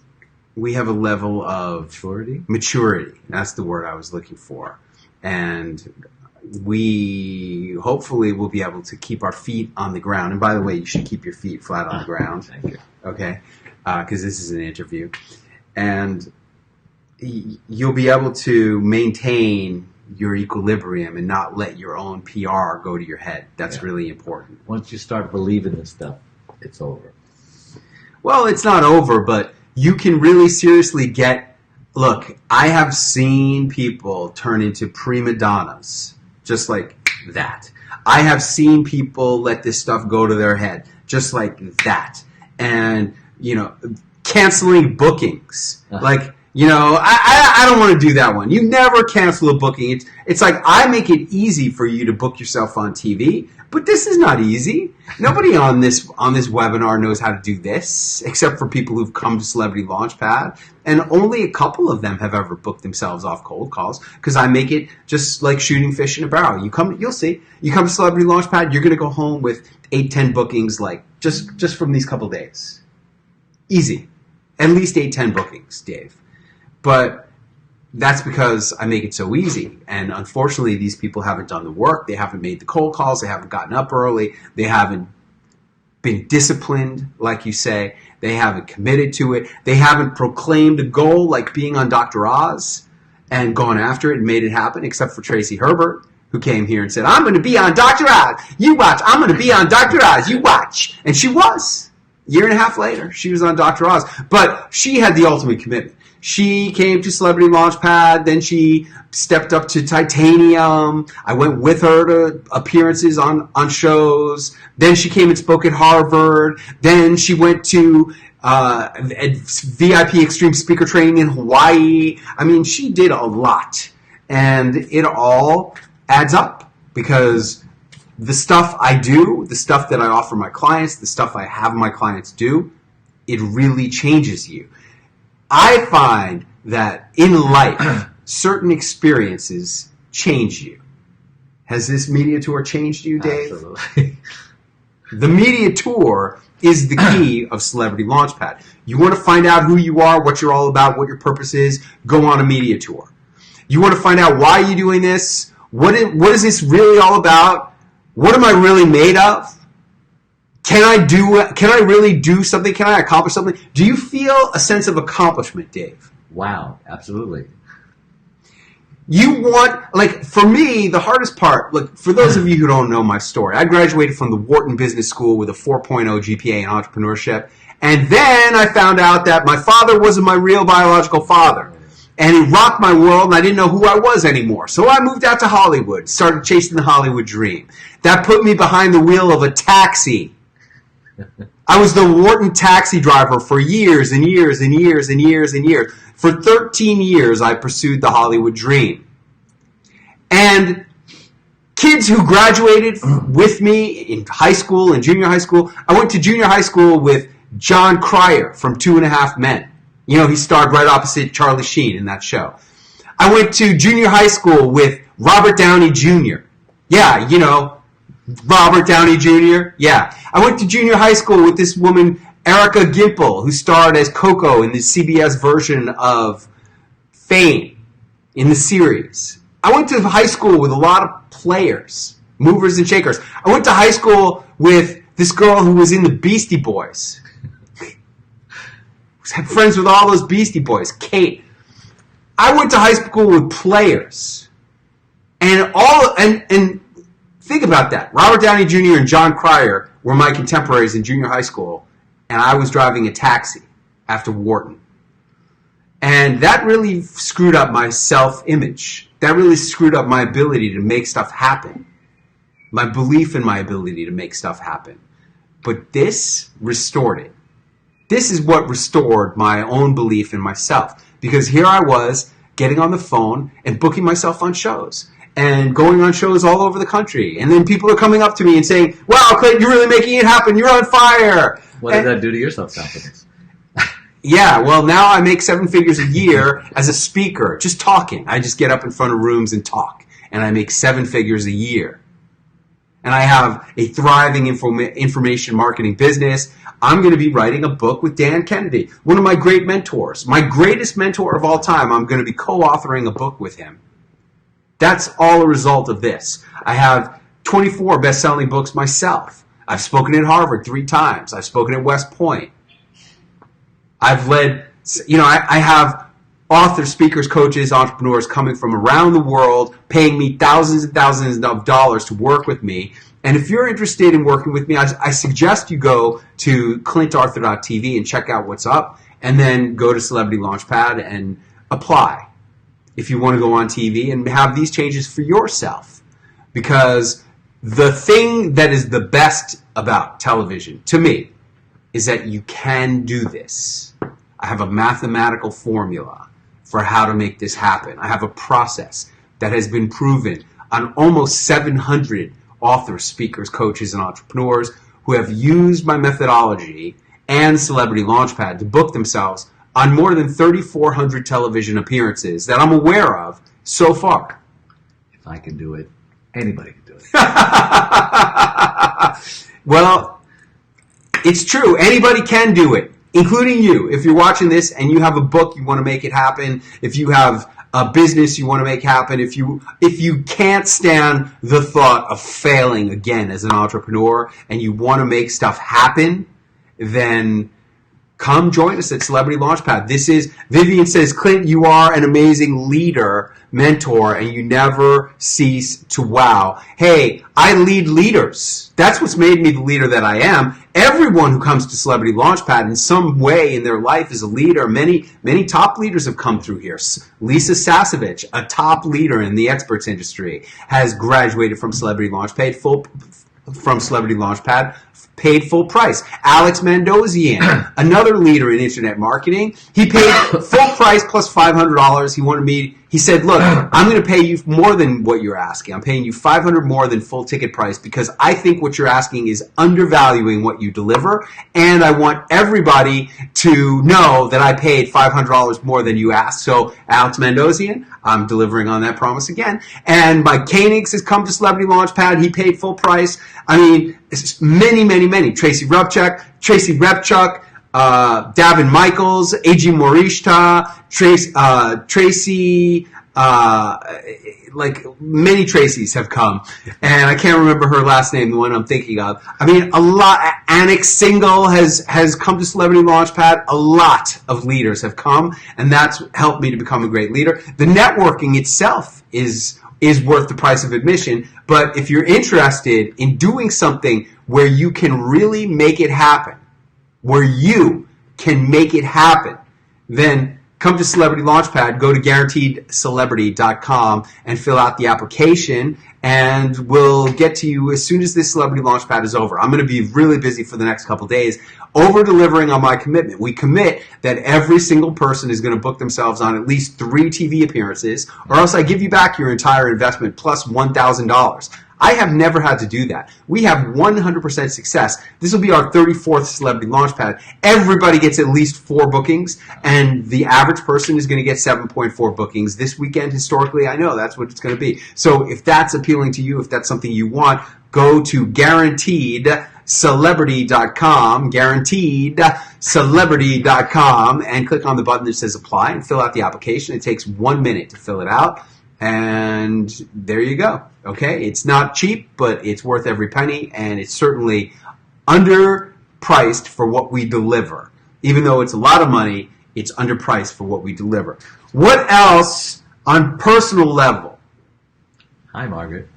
We have a level of maturity. That's the word I was looking for. And we hopefully will be able to keep our feet on the ground. And by the way, you should keep your feet flat on the ground. Thank you. Okay? Because this is an interview. And you'll be able to maintain your equilibrium and not let your own PR go to your head. That's really important. Once you start believing this stuff, it's over. Well, it's not over, but you can really seriously look, I have seen people turn into prima donnas just like that. I have seen people let this stuff go to their head just like that. And, canceling bookings. Like, I don't want to do that one. You never cancel a booking. It's like I make it easy for you to book yourself on TV, but this is not easy. Nobody on this webinar knows how to do this, except for people who've come to Celebrity Launchpad, and only a couple of them have ever booked themselves off cold calls, because I make it just like shooting fish in a barrel. You'll see. You come to Celebrity Launchpad, you're going to go home with 8-10 bookings, like just from these couple days. Easy. At least 8-10 bookings, Dave. But that's because I make it so easy. And unfortunately, these people haven't done the work. They haven't made the cold calls. They haven't gotten up early. They haven't been disciplined, like you say. They haven't committed to it. They haven't proclaimed a goal like being on Dr. Oz and gone after it and made it happen, except for Tracy Herbert, who came here and said, I'm going to be on Dr. Oz. You watch. I'm going to be on Dr. Oz. You watch. And she was. Year and a half later, she was on Dr. Oz. But she had the ultimate commitment. She came to Celebrity Launchpad, then she stepped up to Titanium. I went with her to appearances on shows. Then she came and spoke at Harvard. Then she went to VIP Extreme Speaker Training in Hawaii. I mean, she did a lot. And it all adds up, because the stuff I do, the stuff that I offer my clients, the stuff I have my clients do, it really changes you. I find that in life, certain experiences change you. Has this media tour changed you, Dave? Absolutely. The media tour is the key of Celebrity Launchpad. You want to find out who you are, what you're all about, what your purpose is, go on a media tour. You want to find out why you're doing this, what is this really all about, what am I really made of? Can I really do something? Can I accomplish something? Do you feel a sense of accomplishment, Dave? Wow, absolutely. You want, like, for me, the hardest part, look, for those of you who don't know my story, I graduated from the Wharton Business School with a 4.0 GPA in entrepreneurship, and then I found out that my father wasn't my real biological father, and he rocked my world, and I didn't know who I was anymore. So I moved out to Hollywood, started chasing the Hollywood dream. That put me behind the wheel of a taxi. I was the Wharton taxi driver for years and years and years and years and years. For 13 years, I pursued the Hollywood dream. And kids who graduated with me in high school and junior high school, I went to junior high school with John Cryer from 2.5 Men. You know, he starred right opposite Charlie Sheen in that show. I went to junior high school with Robert Downey Jr. Yeah, you know, Robert Downey Jr. Yeah. I went to junior high school with this woman, Erica Gimple, who starred as Coco in the CBS version of Fame in the series. I went to high school with a lot of players, movers and shakers. I went to high school with this girl who was in the Beastie Boys. I was friends with all those Beastie Boys, Kate. I went to high school with players. And think about that. Robert Downey Jr. and John Cryer were my contemporaries in junior high school, and I was driving a taxi after Wharton. And that really screwed up my self-image. That really screwed up my ability to make stuff happen. My belief in my ability to make stuff happen. But this restored it. This is what restored my own belief in myself. Because here I was getting on the phone and booking myself on shows. And going on shows all over the country. And then people are coming up to me and saying, wow, Clint, you're really making it happen. You're on fire. What did that do to your self-confidence? Yeah, well, now I make 7 figures a year as a speaker, just talking. I just get up in front of rooms and talk. And I make 7 figures a year. And I have a thriving information marketing business. I'm going to be writing a book with Dan Kennedy, one of my great mentors. My greatest mentor of all time. I'm going to be co-authoring a book with him. That's all a result of this. I have 24 best-selling books myself. I've spoken at Harvard 3 times. I've spoken at West Point. I've led, I have authors, speakers, coaches, entrepreneurs coming from around the world, paying me thousands and thousands of dollars to work with me. And if you're interested in working with me, I suggest you go to clintarthur.tv and check out what's up, and then go to Celebrity Launchpad and apply if you want to go on TV and have these changes for yourself. Because the thing that is the best about television, to me, is that you can do this. I have a mathematical formula for how to make this happen. I have a process that has been proven on almost 700 authors, speakers, coaches, and entrepreneurs who have used my methodology and Celebrity Launchpad to book themselves on more than 3,400 television appearances that I'm aware of so far. If I can do it, anybody can do it. Well, it's true. Anybody can do it, including you. If you're watching this and you have a book, you want to make it happen. If you have a business you want to make happen. If you can't stand the thought of failing again as an entrepreneur and you want to make stuff happen, then come join us at Celebrity Launchpad. Vivian says, Clint, you are an amazing leader, mentor, and you never cease to wow. Hey, I lead leaders. That's what's made me the leader that I am. Everyone who comes to Celebrity Launchpad in some way in their life is a leader. Many top leaders have come through here. Lisa Sasevich, a top leader in the experts industry, has graduated from Celebrity Launchpad, paid full price. Alex Mandozian, another leader in internet marketing, he paid full price plus $500. He said, look, I'm going to pay you more than what you're asking. I'm paying you $500 more than full ticket price because I think what you're asking is undervaluing what you deliver, and I want everybody to know that I paid $500 more than you asked. So Alex Mandozian, I'm delivering on that promise again. And Mike Koenigs has come to Celebrity Launchpad. He paid full price. I mean, many. Tracy Repchuk, Davin Michaels, A.G. Morishta, Tracy like many Tracys have come, and I can't remember her last name, the one I'm thinking of. I mean, a lot. Annex Single has come to Celebrity Launchpad. A lot of leaders have come, and that's helped me to become a great leader. The networking itself is worth the price of admission, but if you're interested in doing something where you can really make it happen, then come to Celebrity Launchpad, go to guaranteedcelebrity.com and fill out the application, and we'll get to you as soon as this Celebrity Launchpad is over. I'm going to be really busy for the next couple days, over-delivering on my commitment. We commit that every single person is going to book themselves on at least 3 TV appearances, or else I give you back your entire investment plus $1,000. I have never had to do that. We have 100% success. This will be our 34th Celebrity Launchpad. Everybody gets at least 4 bookings, and the average person is going to get 7.4 bookings. This weekend, historically, I know that's what it's going to be. So if that's appealing to you, if that's something you want, go to guaranteedcelebrity.com, and click on the button that says apply and fill out the application. It takes 1 minute to fill it out. And there you go. Okay, it's not cheap, but it's worth every penny, and it's certainly underpriced for what we deliver. Even though it's a lot of money, it's underpriced for what we deliver. What else on personal level? Hi, Margaret.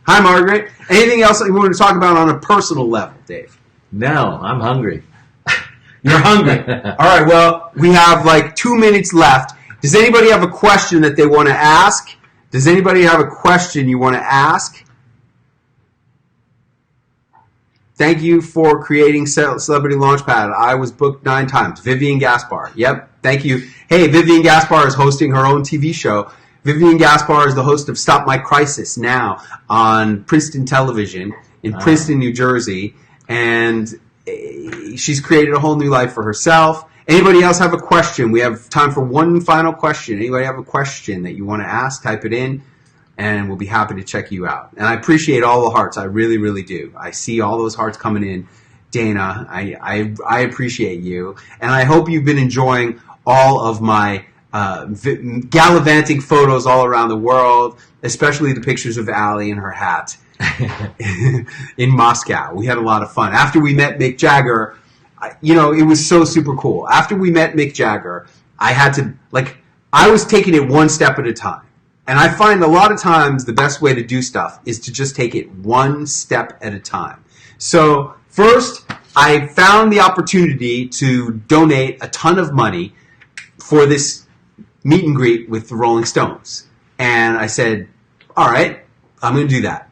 Hi, Margaret. Anything else that you want to talk about on a personal level, Dave? No, I'm hungry. You're hungry. All right, well, we have like 2 minutes left. Does anybody have a question that they want to ask? Does anybody have a question you want to ask? Thank you for creating Celebrity Launchpad. I was booked 9 times. Vivian Gaspar. Yep, thank you. Hey, Vivian Gaspar is hosting her own TV show. Vivian Gaspar is the host of Stop My Crisis now on Princeton Television in Princeton, New Jersey. And she's created a whole new life for herself. Anybody else have a question? We have time for one final question. Anybody have a question that you want to ask? Type it in, and we'll be happy to check you out. And I appreciate all the hearts. I really, really do. I see all those hearts coming in. Dana, I appreciate you. And I hope you've been enjoying all of my gallivanting photos all around the world, especially the pictures of Allie in her hat in Moscow. We had a lot of fun. After we met Mick Jagger, it was so super cool. After we met Mick Jagger, I was taking it one step at a time. And I find a lot of times the best way to do stuff is to just take it one step at a time. So first, I found the opportunity to donate a ton of money for this meet and greet with the Rolling Stones. And I said, all right, I'm going to do that.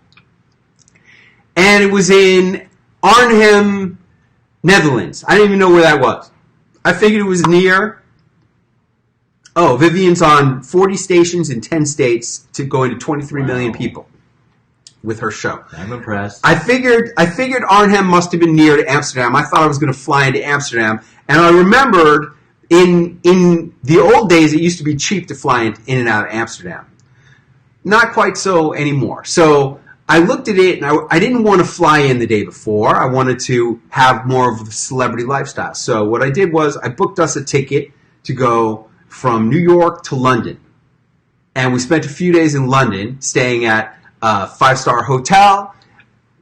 And it was in Arnhem, Netherlands. I didn't even know where that was. I figured it was near. Oh, Vivian's on 40 stations in 10 states to going to 23 million people with her show. I'm impressed. I figured Arnhem must have been near to Amsterdam. I thought I was going to fly into Amsterdam, and I remembered in the old days it used to be cheap to fly in and out of Amsterdam. Not quite so anymore. So I looked at it, and I didn't want to fly in the day before. I wanted to have more of a celebrity lifestyle. So what I did was I booked us a ticket to go from New York to London. And we spent a few days in London, staying at a 5-star hotel.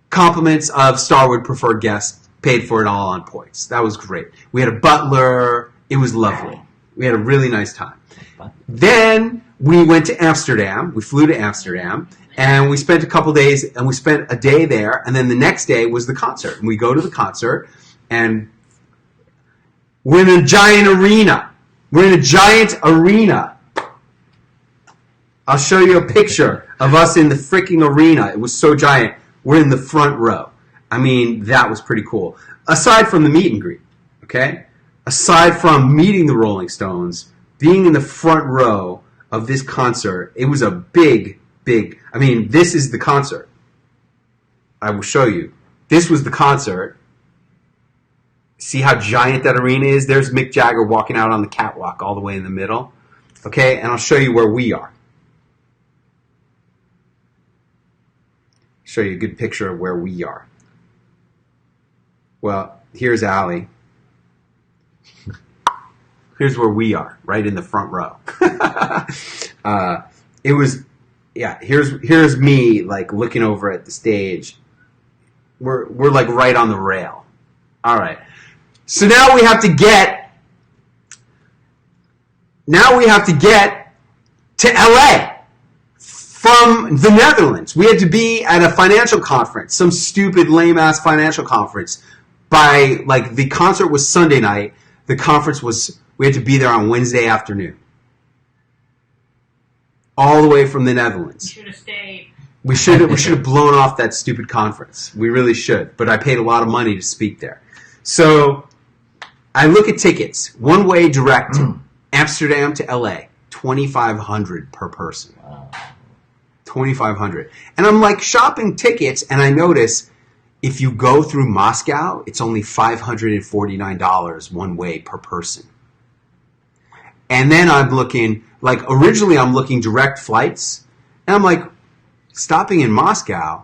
Compliments of Starwood preferred guests, paid for it all on points. That was great. We had a butler. It was lovely. We had a really nice time. Then we went to Amsterdam. We flew to Amsterdam. And we spent a couple days, and we spent a day there, and then the next day was the concert. And we go to the concert, and we're in a giant arena. I'll show you a picture of us in the freaking arena. It was so giant. We're in the front row. I mean, that was pretty cool. Aside from the meet and greet, okay? Aside from meeting the Rolling Stones, being in the front row of this concert, it was a big, this is the concert. I will show you. This was the concert. See how giant that arena is? There's Mick Jagger walking out on the catwalk all the way in the middle. Okay, and I'll show you where we are. Show you a good picture of where we are. Well, here's Allie. Here's where we are, right in the front row. It was, yeah. Here's me like looking over at the stage. We're like right on the rail. All right. So now we have to get to LA from the Netherlands. We had to be at a financial conference, some stupid lame ass financial conference. By like the concert was Sunday night, the conference was we had to be there on Wednesday afternoon. All the way from the Netherlands. You should have stayed. We should have blown off that stupid conference. We really should. But I paid a lot of money to speak there. So I look at tickets. One way direct, Amsterdam to LA, $2,500 per person. Wow. $2,500. And I'm like shopping tickets, and I notice if you go through Moscow, it's only $549 one way per person. And then I'm looking, like originally I'm looking direct flights, and I'm like, stopping in Moscow,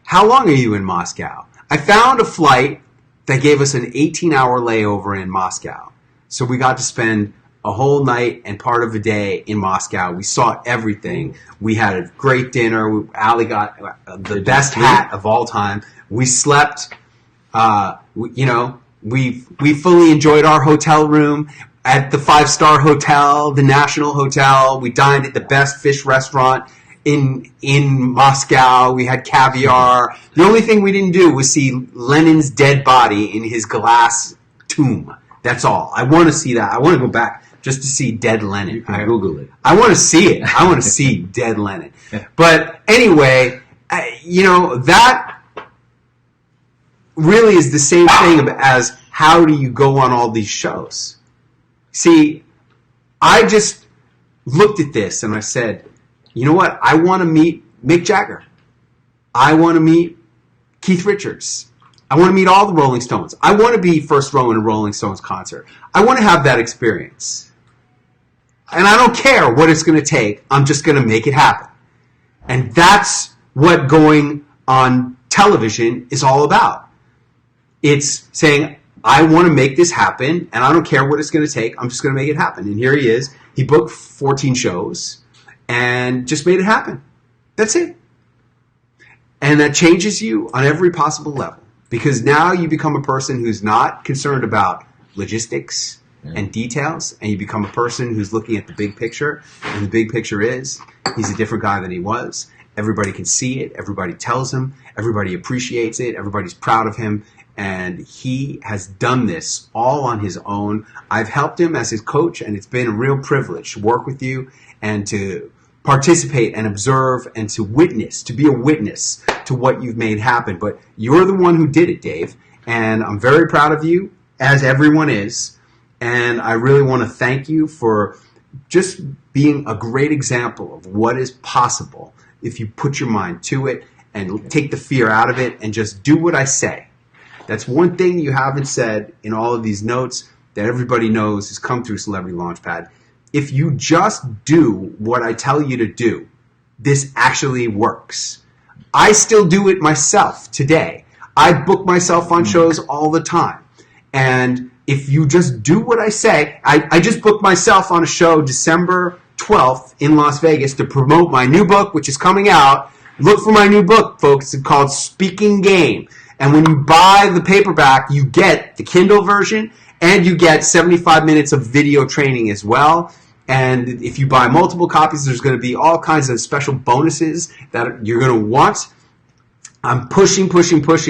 how long are you in Moscow? I found a flight that gave us an 18-hour layover in Moscow. So we got to spend a whole night and part of a day in Moscow. We saw everything. We had a great dinner. Allie got the best hat of all time. We slept. We fully enjoyed our hotel room at the 5-star hotel, the National Hotel. We dined at the best fish restaurant in Moscow. We had caviar. The only thing we didn't do was see Lenin's dead body in his glass tomb. That's all. I want to see that. I want to go back just to see dead Lenin. You can Google it. I want to see it. I want to see dead Lenin. But anyway, that really is the same thing as how do you go on all these shows? See, I just looked at this and I said, you know what? I want to meet Mick Jagger. I want to meet Keith Richards. I want to meet all the Rolling Stones. I want to be first row in a Rolling Stones concert. I want to have that experience. And I don't care what it's going to take. I'm just going to make it happen. And that's what going on television is all about. It's saying, I want to make this happen, and I don't care what it's going to take. I'm just going to make it happen. And here he is. He booked 14 shows and just made it happen. That's it. And that changes you on every possible level. Because now you become a person who's not concerned about logistics and details, and you become a person who's looking at the big picture. And the big picture is he's a different guy than he was. Everybody can see it. Everybody tells him. Everybody appreciates it. Everybody's proud of him. And he has done this all on his own. I've helped him as his coach, and it's been a real privilege to work with you and to participate and observe and to witness, to be a witness to what you've made happen. But you're the one who did it, Dave. And I'm very proud of you, as everyone is. And I really want to thank you for just being a great example of what is possible if you put your mind to it and take the fear out of it and just do what I say. That's one thing you haven't said in all of these notes that everybody knows has come through Celebrity Launchpad. If you just do what I tell you to do, this actually works. I still do it myself today. I book myself on shows all the time. And if you just do what I say, I just booked myself on a show December 12th in Las Vegas to promote my new book, which is coming out. Look for my new book, folks. It's called Speaking Game. And when you buy the paperback, you get the Kindle version and you get 75 minutes of video training as well. And if you buy multiple copies, there's going to be all kinds of special bonuses that you're going to want. I'm pushing.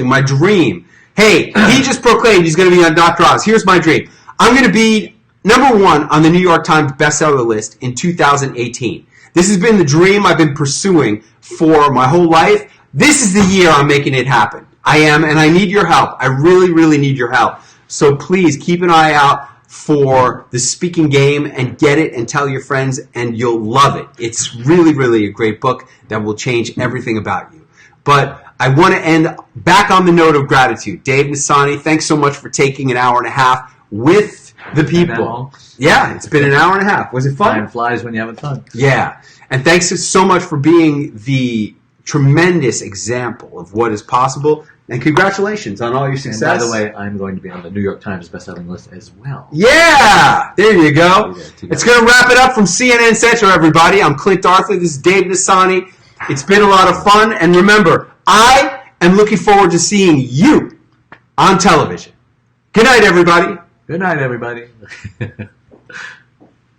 My dream. Hey, he just proclaimed he's going to be on Dr. Oz. Here's my dream. I'm going to be number 1 on the New York Times bestseller list in 2018. This has been the dream I've been pursuing for my whole life. This is the year I'm making it happen. I am, and I need your help. I really, really need your help. So please keep an eye out for the Speaking Game and get it and tell your friends, and you'll love it. It's really, really a great book that will change everything about you. But I want to end back on the note of gratitude. Dave Nassaney, thanks so much for taking an hour and a half with the people. Yeah, it's been an hour and a half. Was it fun? Time flies when you're having fun. Yeah. And thanks so much for being the tremendous example of what is possible. And congratulations on all your success. And by the way, I'm going to be on the New York Times bestselling list as well. Yeah! There you go. Yeah, It's going to wrap it up from CNN Central, everybody. I'm Clint Arthur. This is Dave Nassaney. It's been a lot of fun. And remember, I am looking forward to seeing you on television. Good night, everybody. Good night, everybody.